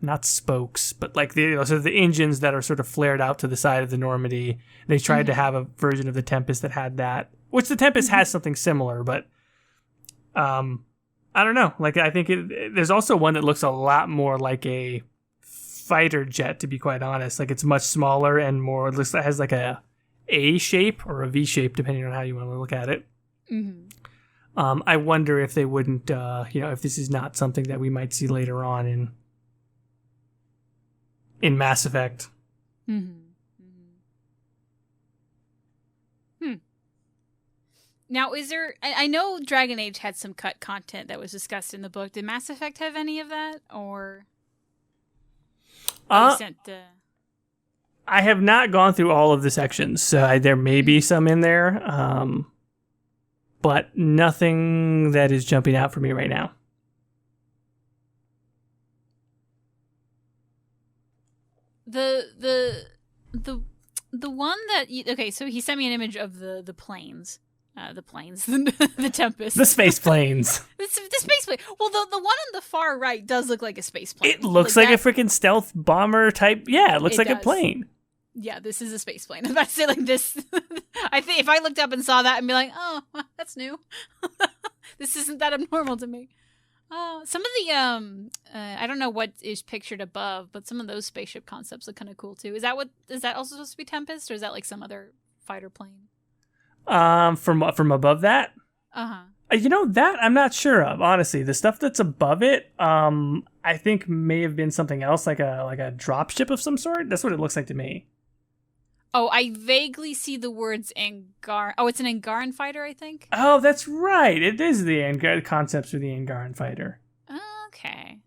not spokes, but like so the engines that are sort of flared out to the side of the Normandy. They tried to have a version of the Tempest that had that, which the Tempest has something similar, but I don't know. Like, I think there's also one that looks a lot more like a fighter jet, to be quite honest. Like, it's much smaller and more, it looks like it has like a A shape or a V shape, depending on how you want to look at it. Mm-hmm. I wonder if they wouldn't, if this is not something that we might see later on in Mass Effect. Mm-hmm. Now, is there... I know Dragon Age had some cut content that was discussed in the book. Did Mass Effect have any of that? Or... I have not gone through all of the sections, so there may be some in there, but nothing that is jumping out for me right now. The one that... Okay, so he sent me an image of the planes. The planes, the Tempest, the space planes. the space plane. Well, the one on the far right does look like a space plane. It looks like a freaking stealth bomber type. Yeah, it looks like does. a plane. Yeah, this is a space plane. I was about to say like this. I think if I looked up and saw that, I'd be like, oh, that's new. This isn't that abnormal to me. Some of the I don't know what is pictured above, but some of those spaceship concepts look kind of cool too. Is that also supposed to be Tempest, or is that like some other fighter plane? From above that? That I'm not sure of, honestly. The stuff that's above it, I think may have been something else, like a dropship of some sort. That's what it looks like to me. Oh, I vaguely see the words Angar. Oh, it's an Angaran fighter, I think. Oh, that's right. It is the concepts for the Angaran fighter. Okay.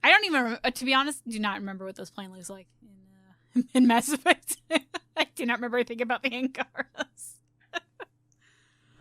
I don't even, to be honest, do not remember what this plane looks like in Mass Effect. I do not remember anything about the Angaras.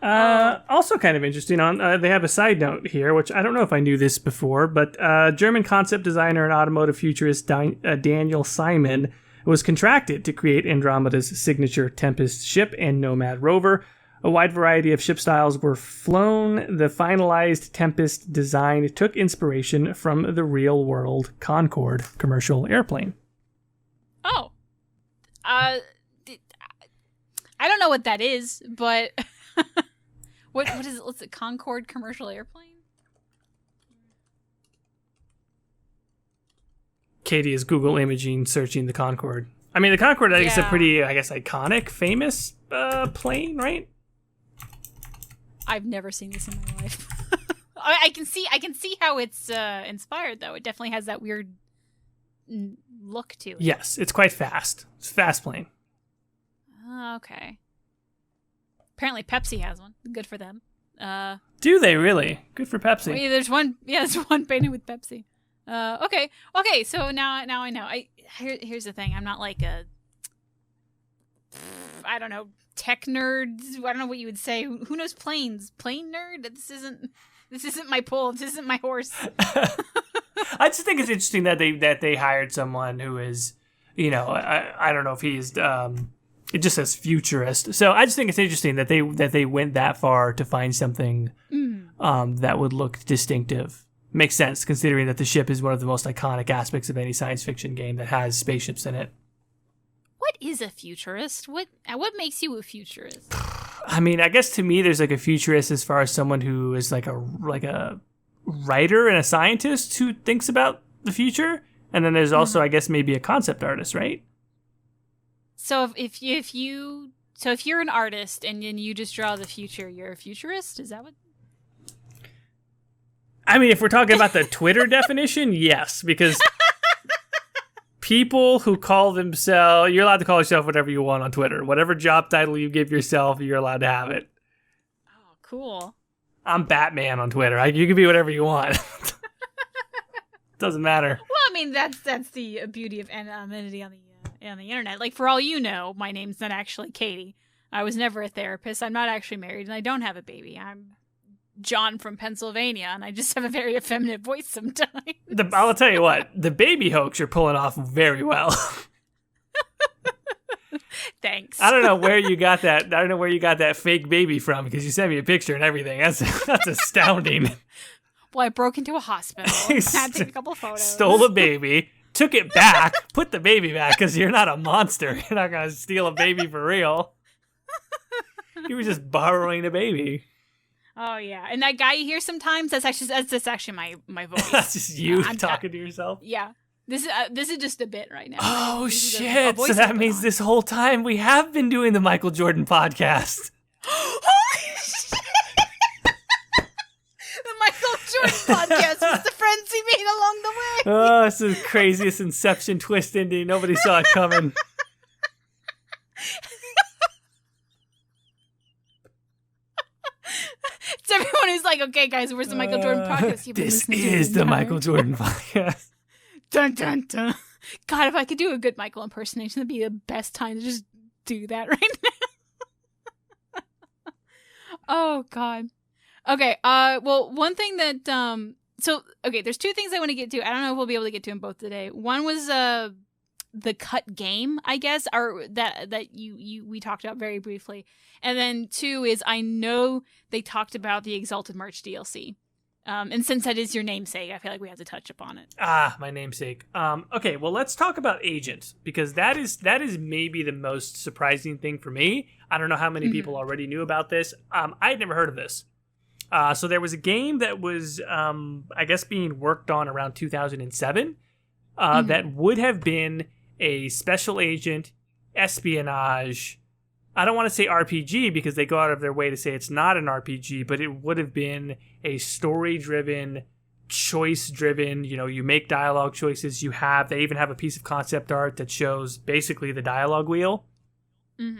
Also kind of interesting, they have a side note here, which I don't know if I knew this before, but German concept designer and automotive futurist Daniel Simon was contracted to create Andromeda's signature Tempest ship and Nomad rover. A wide variety of ship styles were flown. The finalized Tempest design took inspiration from the real-world Concorde commercial airplane. Oh. I don't know what that is, but... What is it? What's it? Concorde commercial airplane? Caitie is Google imaging, searching the Concorde. I mean, the Concorde, I guess, is a pretty, iconic, famous plane, right? I've never seen this in my life. I can see how it's inspired, though. It definitely has that weird look to it. Yes, it's quite fast. It's a fast plane. Okay. Apparently Pepsi has one. Good for them. Do they really? Good for Pepsi. Well, there's one painted with Pepsi. Okay. So now I know. Here's the thing. I'm not like a, I don't know, tech nerd. I don't know what you would say. Who knows planes? Plane nerd? This isn't my pull. This isn't my horse. I just think it's interesting that they hired someone who is, I don't know if he's. It just says futurist. So I just think it's interesting that they went that far to find something that would look distinctive. Makes sense, considering that the ship is one of the most iconic aspects of any science fiction game that has spaceships in it. What is a futurist? What makes you a futurist? I mean, I guess to me, there's like a futurist as far as someone who is like a writer and a scientist who thinks about the future, and then there's also, I guess, maybe a concept artist, right? So if you're an artist and then you just draw the future, you're a futurist? Is that what? I mean, if we're talking about the Twitter definition, yes, because people who call themselves, you're allowed to call yourself whatever you want on Twitter. Whatever job title you give yourself, you're allowed to have it. Oh, cool. I'm Batman on Twitter. You can be whatever you want. Doesn't matter. Well, I mean, that's the beauty of anonymity on the on the internet. Like, for all you know, my name's not actually Caitie. I was never a therapist. I'm not actually married, and I don't have a baby. I'm John from Pennsylvania, and I just have a very effeminate voice sometimes. I'll tell you what, the baby hoax you're pulling off very well. Thanks. I don't know where you got that. I don't know where you got that fake baby from, because you sent me a picture and everything. That's astounding. Well, I broke into a hospital. Had to take a couple photos. Stole a baby, took it back, put the baby back, because you're not a monster. You're not gonna steal a baby for real. You were just borrowing a baby. Oh yeah, and that guy you hear sometimes, that's actually my voice. That's just you talking to yourself. Yeah. This is just a bit right now. Oh, this shit. So that means this whole time we have been doing the Michael Jordan podcast. Holy shit! The Michael Jordan podcast was the friends he made along the way. Oh, this is the craziest Inception twist ending. Nobody saw it coming. So everyone is like, okay, guys, where's the Michael Jordan podcast? This is the Michael Jordan podcast. Dun, dun, dun. God, if I could do a good Michael impersonation, that'd be the best time to just do that right now. Oh, God. Okay, well, one thing that, there's two things I want to get to. I don't know if we'll be able to get to them both today. One was, the cut game, I guess, or that we talked about very briefly. And then two is, I know they talked about the Exalted March DLC. And since that is your namesake, I feel like we have to touch upon it. My namesake. Okay, well, let's talk about Agent, because that is maybe the most surprising thing for me. I don't know how many people already knew about this. I had never heard of this. So there was a game that was, I guess, being worked on around 2007 that would have been a special agent, espionage. I don't want to say RPG because they go out of their way to say it's not an RPG, but it would have been a story-driven, choice-driven, you make dialogue choices, they even have a piece of concept art that shows basically the dialogue wheel. Mm-hmm.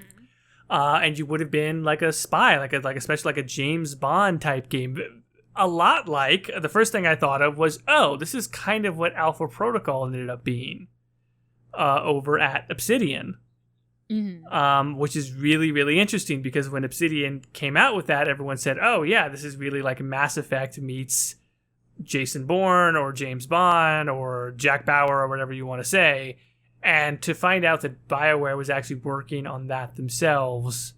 And you would have been like a spy, especially like a James Bond type game. A lot like, the first thing I thought of was, this is kind of what Alpha Protocol ended up being over at Obsidian. Mm-hmm. Which is really, really interesting, because when Obsidian came out with that, everyone said, oh yeah, this is really like Mass Effect meets Jason Bourne or James Bond or Jack Bauer or whatever you want to say. And to find out that BioWare was actually working on that themselves,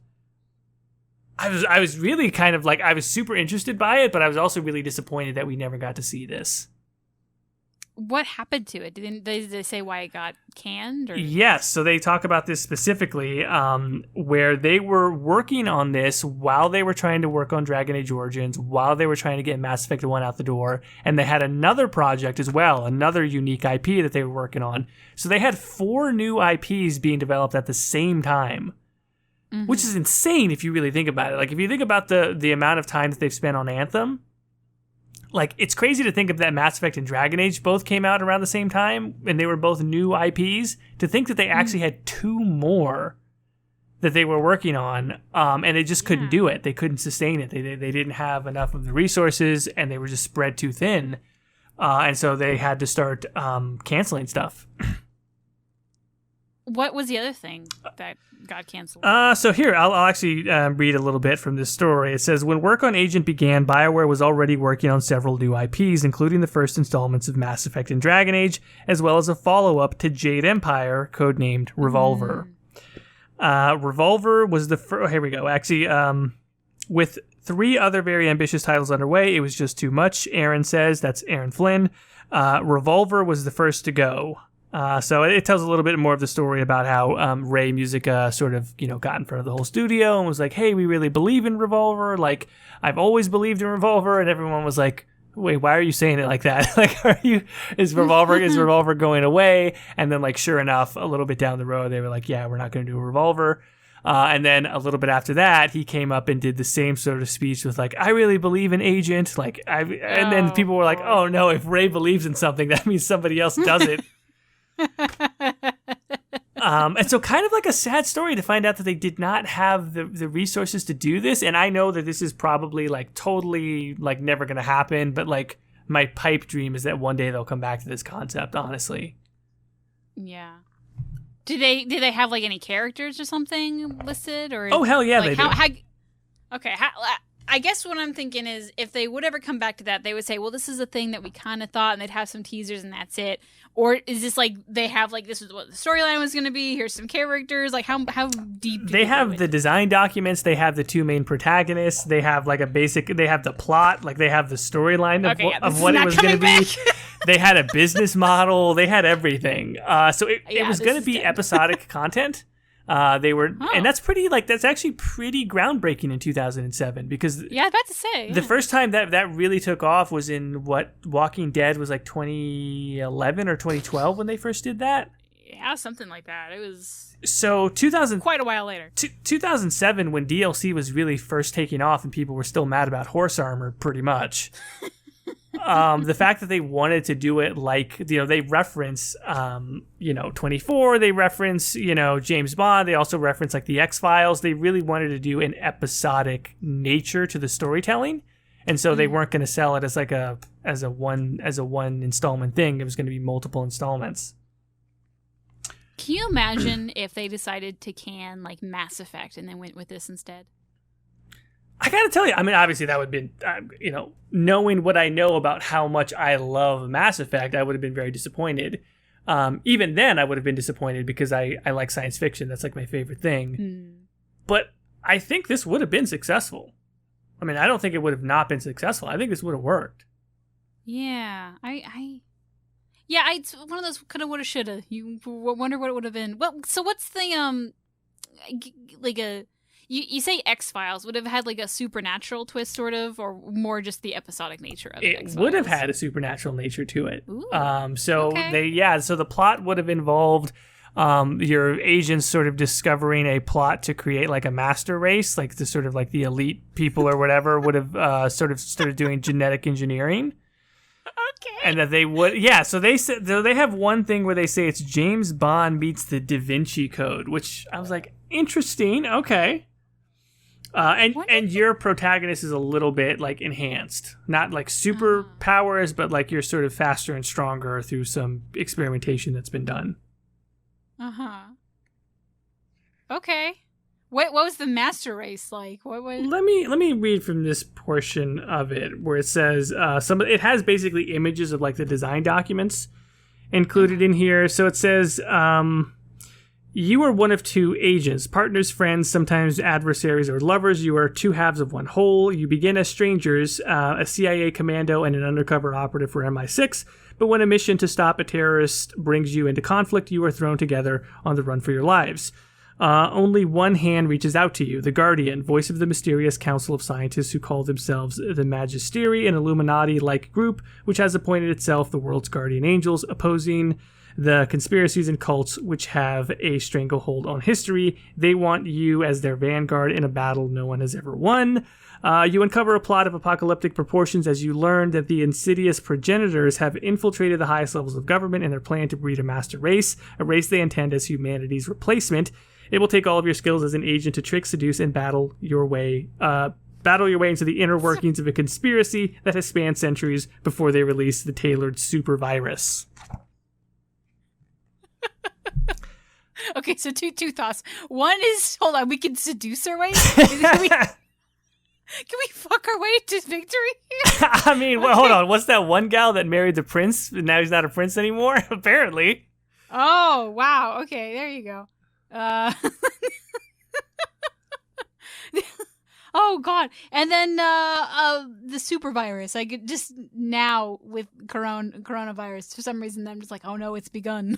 I was really kind of like, I was super interested by it, but I was also really disappointed that we never got to see this. What happened to it? Did they say why it got canned? Or? Yes, so they talk about this specifically, where they were working on this while they were trying to work on Dragon Age Origins, while they were trying to get Mass Effect 1 out the door, and they had another project as well, another unique IP that they were working on. So they had 4 new IPs being developed at the same time, which is insane if you really think about it. Like, if you think about the amount of time that they've spent on Anthem, like, it's crazy to think of that Mass Effect and Dragon Age both came out around the same time, and they were both new IPs. To think that they actually had 2 more that they were working on, and they just couldn't do it. They couldn't sustain it. They didn't have enough of the resources, and they were just spread too thin. And so they had to start canceling stuff. What was the other thing that got canceled? So here, I'll actually read a little bit from this story. It says, when work on Agent began, BioWare was already working on several new IPs, including the first installments of Mass Effect and Dragon Age, as well as a follow-up to Jade Empire, codenamed Revolver. Revolver was the first... Here we go. Actually, with 3 other very ambitious titles underway, it was just too much, Aaron says. That's Aaron Flynn. Revolver was the first to go. So it tells a little bit more of the story about how Ray Musica sort of, got in front of the whole studio and was like, hey, we really believe in Revolver. Like, I've always believed in Revolver. And everyone was like, wait, why are you saying it like that? Like, is Revolver going away? And then, like, sure enough, a little bit down the road, they were like, yeah, we're not going to do a Revolver. And then a little bit after that, he came up and did the same sort of speech with like, I really believe in Agent. And then people were like, oh no, if Ray believes in something, that means somebody else does it. And so kind of like a sad story to find out that they did not have the resources to do this. And I know that this is probably like totally like never going to happen, but like my pipe dream is that one day they'll come back to this concept, honestly. Yeah. Do they have like any characters or something listed or? Oh hell yeah, like, they do. Okay, I guess what I'm thinking is if they would ever come back to that, they would say, well, this is a thing that we kind of thought, and they'd have some teasers and that's it. Or is this like they have like this is what the storyline was going to be? Here's some characters. Like how deep? Do they have the design documents. They have the two main protagonists. They have like they have the plot. Like they have the storyline of what it was going to be. They had a business model. They had everything. So it was going to be episodic content. And that's actually pretty groundbreaking in 2007 because I was about to say the first time that really took off was in Walking Dead was like 2011 or 2012 when they first did that. Yeah, something like that. It was so 2000 quite a while later. 2007 when DLC was really first taking off and people were still mad about horse armor pretty much. The fact that they wanted to do it like, they reference, 24, they reference, James Bond. They also reference like the X-Files. They really wanted to do an episodic nature to the storytelling. And so they weren't going to sell it as like as a one installment thing. It was going to be multiple installments. Can you imagine if they decided to can like Mass Effect and then went with this instead? I gotta tell you, I mean, obviously that would have been, knowing what I know about how much I love Mass Effect, I would have been very disappointed. Even then, I would have been disappointed because I like science fiction. That's like my favorite thing. But I think this would have been successful. I mean, I don't think it would have not been successful. I think this would have worked. Yeah, it's one of those coulda, woulda, shoulda. You wonder what it would have been. Well, so what's the You say X-Files would have had like a supernatural twist sort of, or more just the episodic nature of it? It would have had a supernatural nature to it. Ooh, so the plot would have involved your agents sort of discovering a plot to create like a master race, like the sort of like the elite people or whatever would have sort of started doing genetic engineering. Okay. And that they would, so they said, so they have one thing where they say it's James Bond meets the Da Vinci Code, which I was like, interesting, okay. And your protagonist is a little bit like enhanced, not like superpowers, but like you're sort of faster and stronger through some experimentation that's been done. Okay. What was the master race like? What was? Let me read from this portion of it where it says it has basically images of like the design documents included in here. So it says. You are one of two agents, partners, friends, sometimes adversaries or lovers. You are two halves of one whole. You begin as strangers, a CIA commando and an undercover operative for MI6. But when a mission to stop a terrorist brings you into conflict, you are thrown together on the run for your lives. Only one hand reaches out to you, the Guardian, voice of the mysterious council of scientists who call themselves the Magistery, an Illuminati-like group which has appointed itself the world's guardian angels, opposing the conspiracies and cults which have a stranglehold on history. They want you as their vanguard in a battle no one has ever won. You uncover a plot of apocalyptic proportions as you learn that the insidious progenitors have infiltrated the highest levels of government in their plan to breed a master race, a race they intend as humanity's replacement. It will take all of your skills as an agent to trick, seduce, and battle your way into the inner workings of a conspiracy that has spanned centuries before they release the tailored super virus. Okay, so two thoughts. One is, hold on, we can seduce our way? Can we fuck our way to victory? I mean, well, hold on. What's that one gal that married the prince and now he's not a prince anymore? Apparently. Oh, wow. Okay, there you go. Oh, God. And then the super virus. I could just now with coronavirus, for some reason, I'm just like, oh, no, it's begun.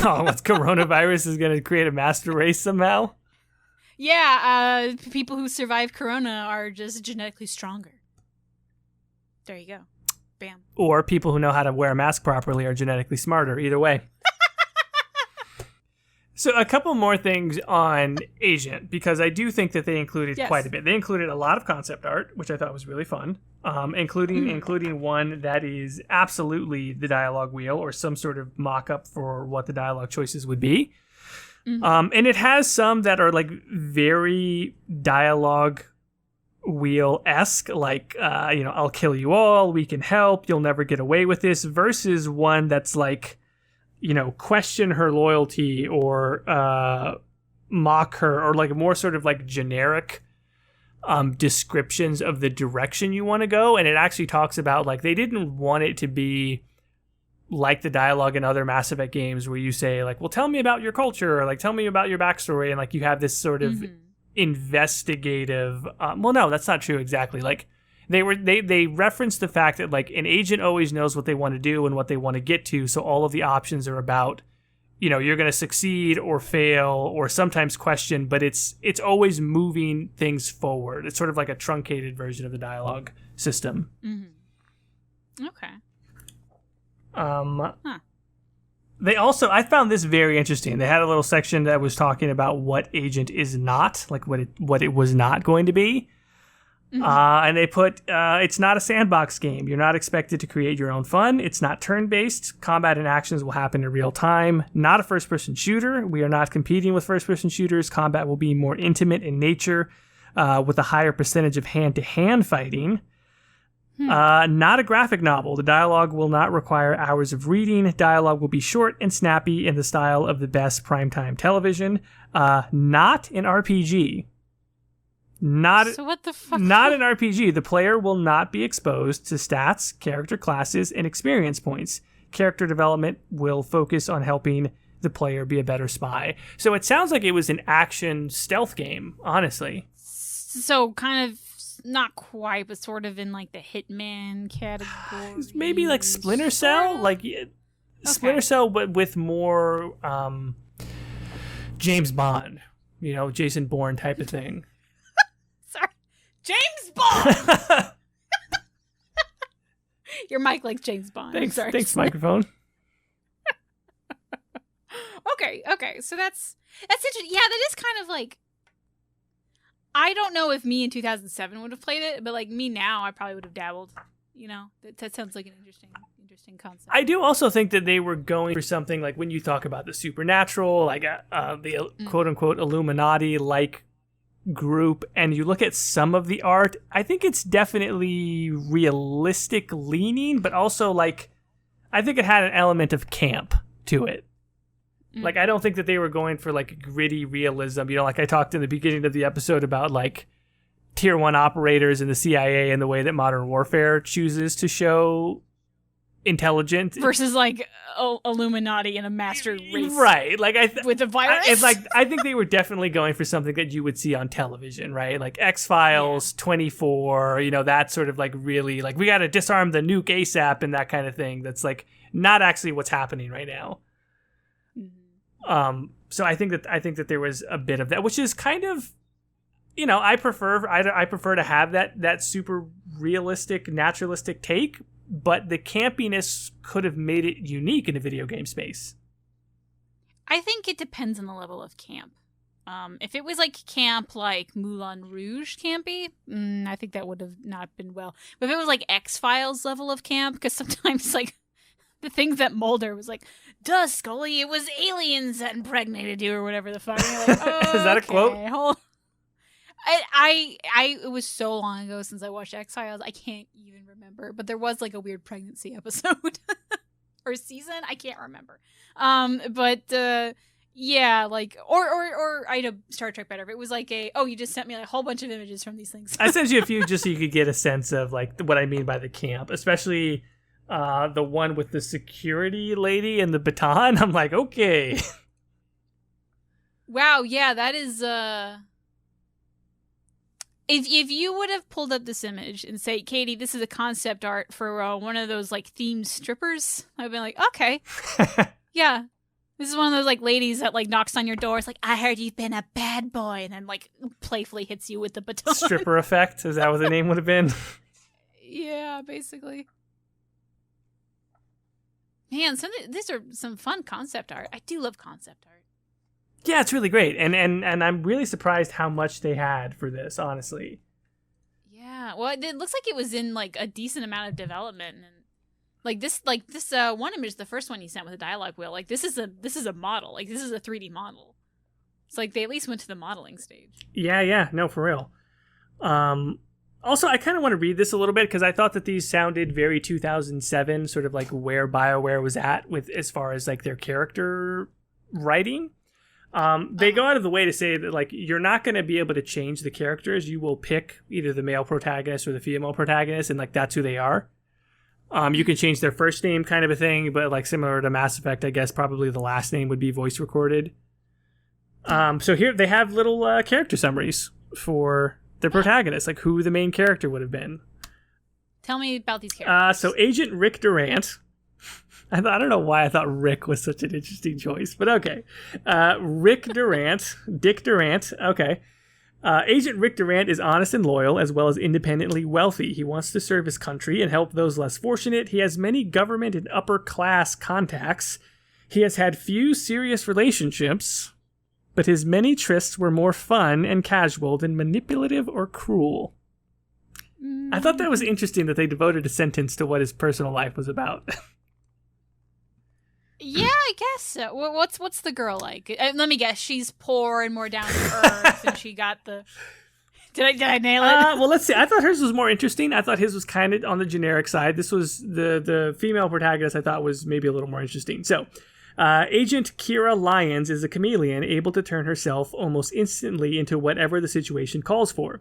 Oh, what's coronavirus is going to create a master race somehow? Yeah, people who survive corona are just genetically stronger. There you go. Bam. Or people who know how to wear a mask properly are genetically smarter. Either way. So a couple more things on Agent, because I do think that they included quite a bit. They included a lot of concept art, which I thought was really fun, including one that is absolutely the dialogue wheel or some sort of mock-up for what the dialogue choices would be. Mm-hmm. And it has some that are like very dialogue wheel-esque, like, I'll kill you all, we can help, you'll never get away with this, versus one that's like, question her loyalty or mock her, or like more sort of like generic descriptions of the direction you want to go. And it actually talks about like they didn't want it to be like the dialogue in other Mass Effect games where you say like, well, tell me about your culture, or like tell me about your backstory, and like you have this sort of investigative well, no, that's not true exactly. Like they referenced the fact that like an agent always knows what they want to do and what they want to get to, so all of the options are about you're going to succeed or fail or sometimes question, but it's always moving things forward. It's sort of like a truncated version of the dialogue system. Okay. They also, I found this very interesting. They had a little section that was talking about what Agent is not, like what it was not going to be. And they put, it's not a sandbox game. You're not expected to create your own fun. It's not turn-based. Combat and actions will happen in real time. Not a first-person shooter. We are not competing with first-person shooters. Combat will be more intimate in nature, with a higher percentage of hand-to-hand fighting. Not a graphic novel. The dialogue will not require hours of reading. Dialogue will be short and snappy in the style of the best primetime television. Not an RPG. So what the fuck? Not an RPG. The player will not be exposed to stats, character classes, and experience points. Character development will focus on helping the player be a better spy. So it sounds like it was an action stealth game, honestly. So kind of not quite, but sort of in like the Hitman category. Maybe like Splinter Cell, like Splinter Cell, but with more James Bond, Jason Bourne type of thing. Sorry, James Bond. Your mic likes James Bond. Thanks, microphone. Okay. So that's interesting. Yeah, that is kind of like. I don't know if me in 2007 would have played it, but like me now, I probably would have dabbled. That sounds like an interesting concept. I do also think that they were going for something like when you talk about the supernatural, like the quote unquote Illuminati like group, and you look at some of the art, I think it's definitely realistic leaning, but also like I think it had an element of camp to it. Like, I don't think that they were going for, like, gritty realism. Like I talked in the beginning of the episode about, like, Tier 1 operators in the CIA and the way that Modern Warfare chooses to show intelligent. Versus, like, Illuminati and a master race. Right. Like, with a virus. I think they were definitely going for something that you would see on television, right? Like, X-Files, 24, that sort of, like, really, like, we got to disarm the nuke ASAP and that kind of thing. That's, like, not actually what's happening right now. So I think that there was a bit of that, which is kind of, I prefer to have that super realistic, naturalistic take, but the campiness could have made it unique in a video game space. I think it depends on the level of camp. If it was like camp, like Moulin Rouge campy, I think that would have not been well. But if it was like X-Files level of camp, because sometimes like the things that Mulder was like, duh, Scully, it was aliens that impregnated you or whatever the fuck. Like, oh, is that a quote? It was so long ago since I watched X-Files, I can't even remember. But there was like a weird pregnancy episode or season, I can't remember. Yeah, like or I know Star Trek better. But it was like you just sent me like a whole bunch of images from these things. I sent you a few just so you could get a sense of like what I mean by the camp, especially. The one with the security lady and the baton. I'm like, okay. Wow, yeah, that is if you would have pulled up this image and say, Caitie, this is a concept art for one of those like themed strippers, I'd been like, okay. Yeah. This is one of those like ladies that like knocks on your door. It's like, I heard you've been a bad boy, and then like playfully hits you with the baton. Stripper effect, is that what the name would have been? Yeah, basically. Man, these are some fun concept art. I do love concept art. Yeah, it's really great. And I'm really surprised how much they had for this, honestly. Yeah. Well, it looks like it was in like a decent amount of development, and like this one image, the first one you sent with a dialogue wheel, like this is a model. Like this is a 3D model. It's like they at least went to the modeling stage. Yeah, no, for real. Also, I kind of want to read this a little bit because I thought that these sounded very 2007, sort of like where BioWare was at with as far as like their character writing. They go out of the way to say that like you're not going to be able to change the characters. You will pick either the male protagonist or the female protagonist, and like that's who they are. You can change their first name, kind of a thing, but like similar to Mass Effect, I guess probably the last name would be voice recorded. So here they have little character summaries for the protagonist, like who the main character would have been. Tell me about these characters. So Agent Rick Durant. I don't know why I thought Rick was such an interesting choice, but okay. Rick Durant, Dick Durant, okay. Agent Rick Durant is honest and loyal, as well as independently wealthy. He wants to serve his country and help those less fortunate. He has many government and upper-class contacts. He has had few serious relationships, but his many trysts were more fun and casual than manipulative or cruel. I thought that was interesting that they devoted a sentence to what his personal life was about. Yeah, I guess so. What's the girl like? Let me guess. She's poor and more down to earth, and she got the... Did I nail it? Well, let's see. I thought hers was more interesting. I thought his was kind of on the generic side. This was the female protagonist I thought was maybe a little more interesting. So, Agent Kira Lyons is a chameleon able to turn herself almost instantly into whatever the situation calls for.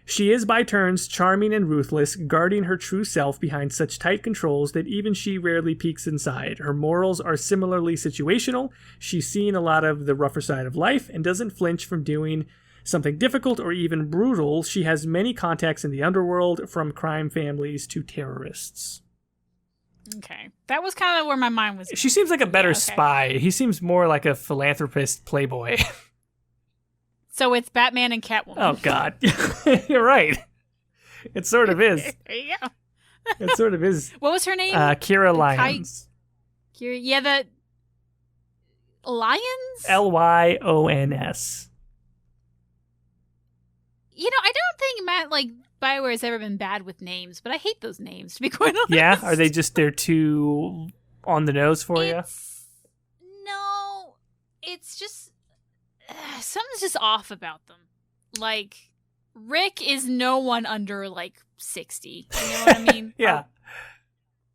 She is by turns charming and ruthless, guarding her true self behind such tight controls that even she rarely peeks inside. Her morals are similarly situational. She's seen a lot of the rougher side of life and doesn't flinch from doing something difficult or even brutal. She has many contacts in the underworld, from crime families to terrorists. Okay. That was kind of where my mind was. She seems like a better spy. He seems more like a philanthropist playboy. So it's Batman and Catwoman. Oh, God. You're right. It sort of is. There you go. It sort of is. What was her name? Kira Lyons. Yeah, the... Lyons? Lyons. You know, I don't think BioWare has ever been bad with names, but I hate those names, to be quite honest. Yeah? Are they just, they're too on the nose for you? No. It's just... something's just off about them. Like, Rick is no one under, 60. You know what I mean? Yeah.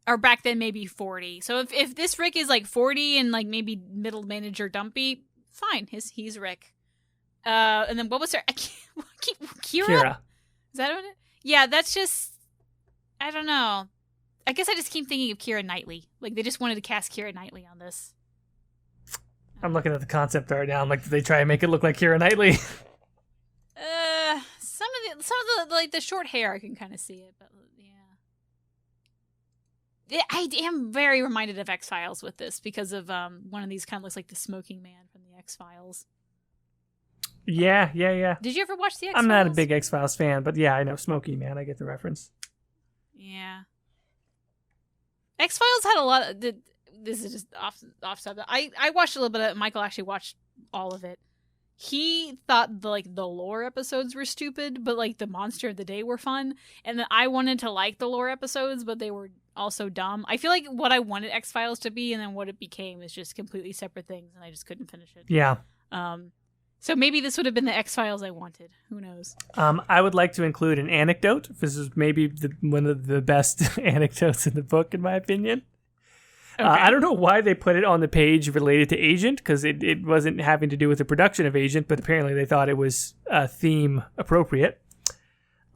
Or back then, maybe 40. So if this Rick is, 40 and, maybe middle manager dumpy, fine. He's Rick. And then what was her... Kira? Is that what it... Yeah, that's just... I don't know. I guess I just keep thinking of Keira Knightley. They just wanted to cast Keira Knightley on this. I'm looking at the concept art now. I'm like, did they try and make it look like Keira Knightley? Some of the the short hair, I can kind of see it, but yeah. I am very reminded of X-Files with this because of one of these kind of looks like the smoking man from the X-Files. Yeah. Did you ever watch the X-Files? I'm not a big X-Files fan, but yeah, I know Smoking Man. I get the reference. Yeah. X-Files had a lot of... This is just off subject. I watched a little bit of it. Michael actually watched all of it. He thought the lore episodes were stupid, but the monster of the day were fun. And then I wanted to like the lore episodes, but they were also dumb. I feel like what I wanted X-Files to be and then what it became is just completely separate things, and I just couldn't finish it. Yeah. So maybe this would have been the X-Files I wanted. Who knows? I would like to include an anecdote. This is maybe one of the best anecdotes in the book, in my opinion. Okay. I don't know why they put it on the page related to Agent, because it wasn't having to do with the production of Agent, but apparently they thought it was theme appropriate.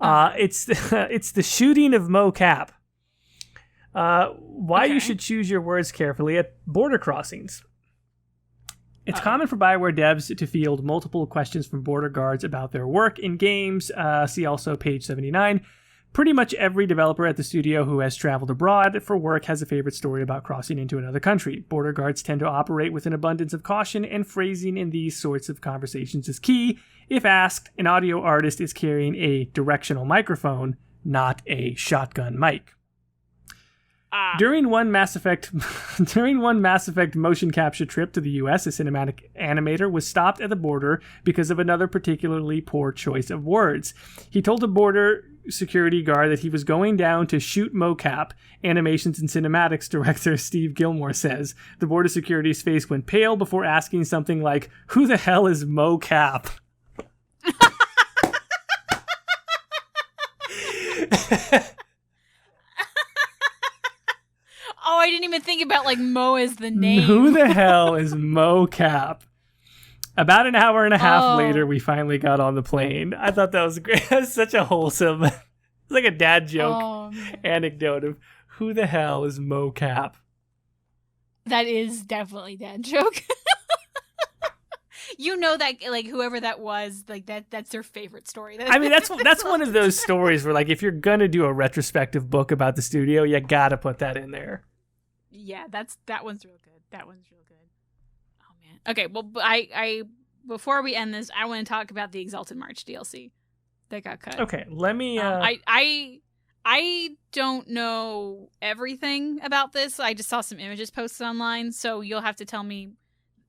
It's the shooting of Mo Cap. Why you should choose your words carefully at border crossings. It's common for BioWare devs to field multiple questions from border guards about their work in games. See also page 79. Pretty much every developer at the studio who has traveled abroad for work has a favorite story about crossing into another country. Border guards tend to operate with an abundance of caution, and phrasing in these sorts of conversations is key. If asked, an audio artist is carrying a directional microphone, not a shotgun mic. During one Mass Effect motion capture trip to the US, a cinematic animator was stopped at the border because of another particularly poor choice of words. He told a border security guard that he was going down to shoot mocap. Animations and cinematics director Steve Gilmore says the border security's face went pale before asking something like, "Who the hell is mocap?" Oh, I didn't even think about like Mo as the name. Who the hell is Mocap? About an hour and a half later, we finally got on the plane. I thought that was great. That was such a wholesome, it's like a dad joke anecdote of who the hell is Mocap? That is definitely dad joke. You know that like whoever that was, like that's their favorite story. I mean, that's one of those stories where like if you're gonna do a retrospective book about the studio, you gotta put that in there. Yeah, that one's real good. That one's real good. Oh man. Okay, well, I before we end this, I want to talk about the Exalted March DLC that got cut. Okay, let me. I don't know everything about this. I just saw some images posted online, so you'll have to tell me,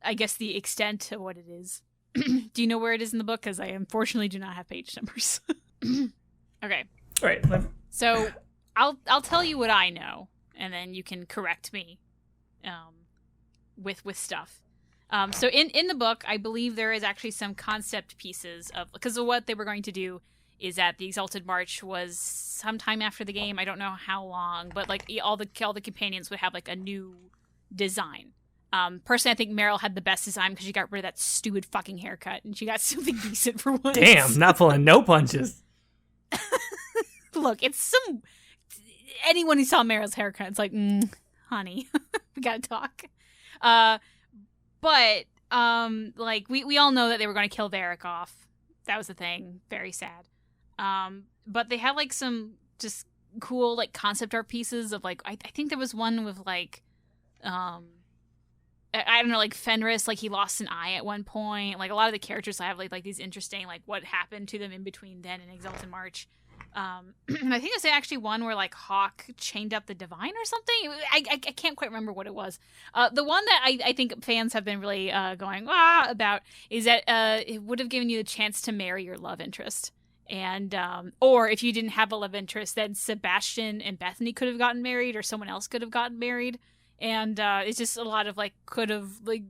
I guess, the extent of what it is. Do you know where it is in the book? Because I unfortunately do not have page numbers. Okay. All right. So I'll tell you what I know, and then you can correct me with stuff. So in the book, I believe there is actually some concept pieces of, because of what they were going to do is that the Exalted March was sometime after the game. I don't know how long, but like all the companions would have like a new design. Personally, I think Meryl had the best design because she got rid of that stupid fucking haircut and she got something decent for once. Damn, not pulling no punches. Look, it's anyone who saw Meryl's haircut, it's like, honey, we gotta talk. But like we all know that they were going to kill Varric off. That was the thing. Very sad. But they had like some just cool like concept art pieces of like I think there was one with like I don't know, like Fenris, like he lost an eye at one point. Like a lot of the characters have like these interesting like what happened to them in between then and Exalted March. And I think there's actually one where like Hawk chained up the Divine or something. I can't quite remember what it was. The one that I think fans have been really going about is that it would have given you the chance to marry your love interest. And or if you didn't have a love interest, then Sebastian and Bethany could have gotten married, or someone else could have gotten married. And it's just a lot of like could have, like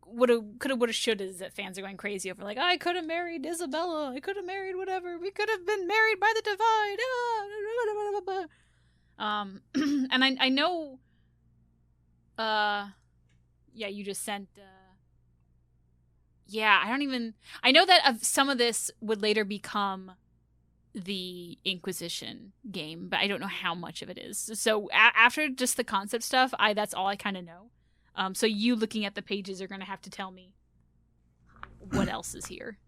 woulda, coulda, woulda, shouldas that fans are going crazy over. Like, I could have married Isabella. I could have married whatever. We could have been married by the Divine. And I know. Yeah, you just sent. Yeah, I know that some of this would later become the Inquisition game, but I don't know how much of it is. So after just the concept stuff, that's all I kind of know. So you looking at the pages are going to have to tell me what else is here.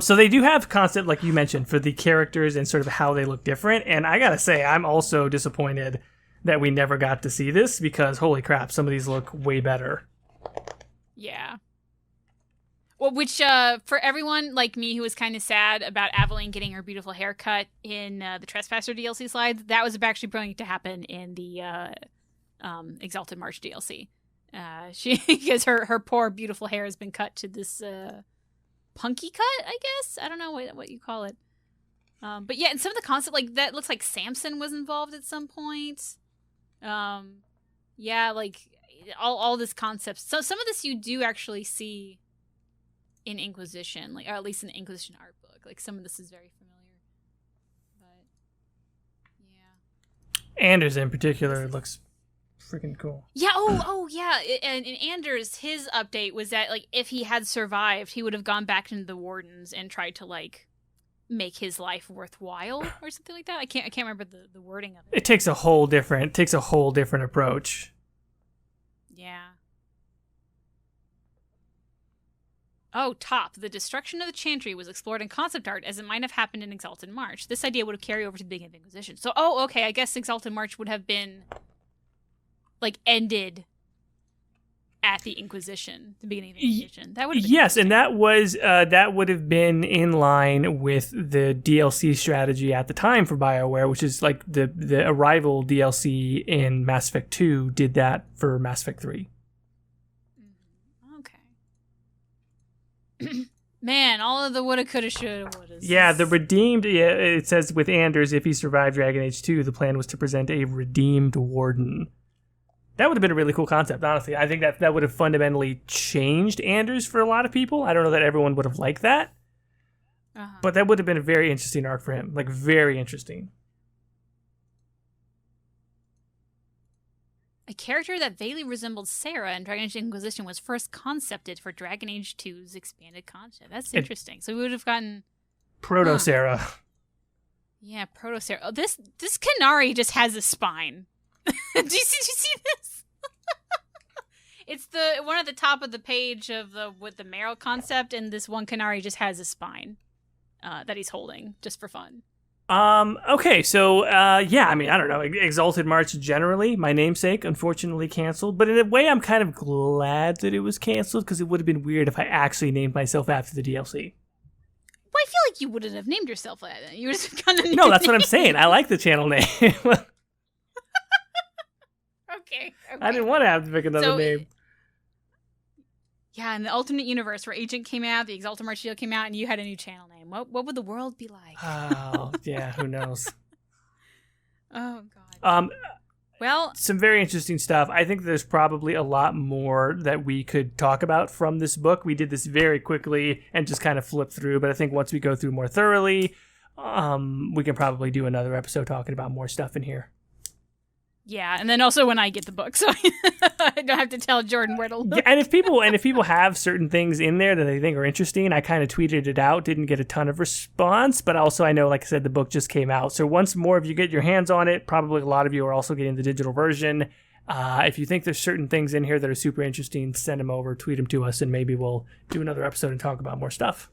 So they do have concept, like you mentioned, for the characters and sort of how they look different. And I gotta say, I'm also disappointed that we never got to see this because, holy crap, some of these look way better. Yeah. Well, which for everyone like me who was kind of sad about Aveline getting her beautiful haircut in the Trespasser DLC slides, that was actually going to happen in the Exalted March DLC. Because her poor beautiful hair has been cut to this punky cut, I guess. I don't know what you call it. But yeah, and some of the concept, like that looks like Samson was involved at some point. Yeah, like all this concept. So some of this you do actually see in Inquisition, like, or at least in the Inquisition art book. Like some of this is very familiar. But yeah, Anders in particular looks freaking cool. Yeah. Oh yeah. And Anders, his update was that like if he had survived, he would have gone back into the Wardens and tried to like make his life worthwhile or something like that. I can't remember the wording of it. It takes a whole different approach. Yeah. Oh, top. The destruction of the Chantry was explored in concept art as it might have happened in Exalted March. This idea would have carried over to the beginning of Inquisition. So, okay. I guess Exalted March would have been like ended at the Inquisition, the beginning of the Inquisition. That would have been and that would have been in line with the DLC strategy at the time for BioWare, which is like the Arrival DLC in Mass Effect 2 did that for Mass Effect 3. Okay. Man, all of the woulda, coulda, shoulda, wouldas. Yeah, the redeemed. Yeah, it says with Anders, if he survived Dragon Age 2, the plan was to present a redeemed warden. That would have been a really cool concept, honestly. I think that would have fundamentally changed Anders for a lot of people. I don't know that everyone would have liked that. But that would have been a very interesting arc for him. Like, very interesting. A character that vaguely resembled Sarah in Dragon Age Inquisition was first concepted for Dragon Age 2's expanded content. That's interesting. So we would have gotten... Proto-Sarah. Yeah, Proto-Sarah. Oh, this Canary just has a spine. Did you see this? It's the one at the top of the page with the Meryl concept, and this one Canary just has a spine that he's holding just for fun. Okay, so, yeah, I mean, I don't know. Exalted March generally, my namesake, unfortunately canceled. But in a way, I'm kind of glad that it was canceled, because it would have been weird if I actually named myself after the DLC. Well, I feel like you wouldn't have named yourself that. You would have kind of No, that's what I'm saying. I like the channel name. Okay. I didn't want to have to pick another name. Yeah, in the alternate universe where Agent came out, the Exalted March Shield came out, and you had a new channel name. What would the world be like? Oh, yeah, who knows? Oh, God. Well, some very interesting stuff. I think there's probably a lot more that we could talk about from this book. We did this very quickly and just kind of flipped through, but I think once we go through more thoroughly, we can probably do another episode talking about more stuff in here. Yeah, and then also when I get the book, so I don't have to tell Jordan where to look. Yeah, and if people have certain things in there that they think are interesting, I kind of tweeted it out, didn't get a ton of response, but also I know, like I said, the book just came out. So once more of you get your hands on it, probably a lot of you are also getting the digital version. If you think there's certain things in here that are super interesting, send them over, tweet them to us, and maybe we'll do another episode and talk about more stuff.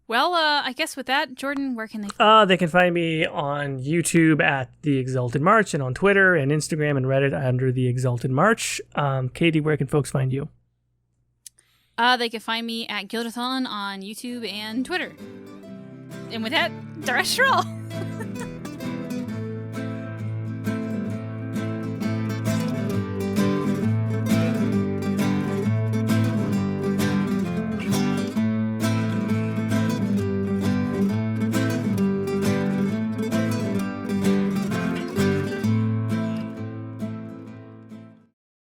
Well, I guess with that, Jordan, where can they find They can find me on YouTube at The Exalted March, and on Twitter and Instagram and Reddit under The Exalted March. Caitie, where can folks find you? They can find me at Ghildirthalen on YouTube and Twitter. And with that, Durant.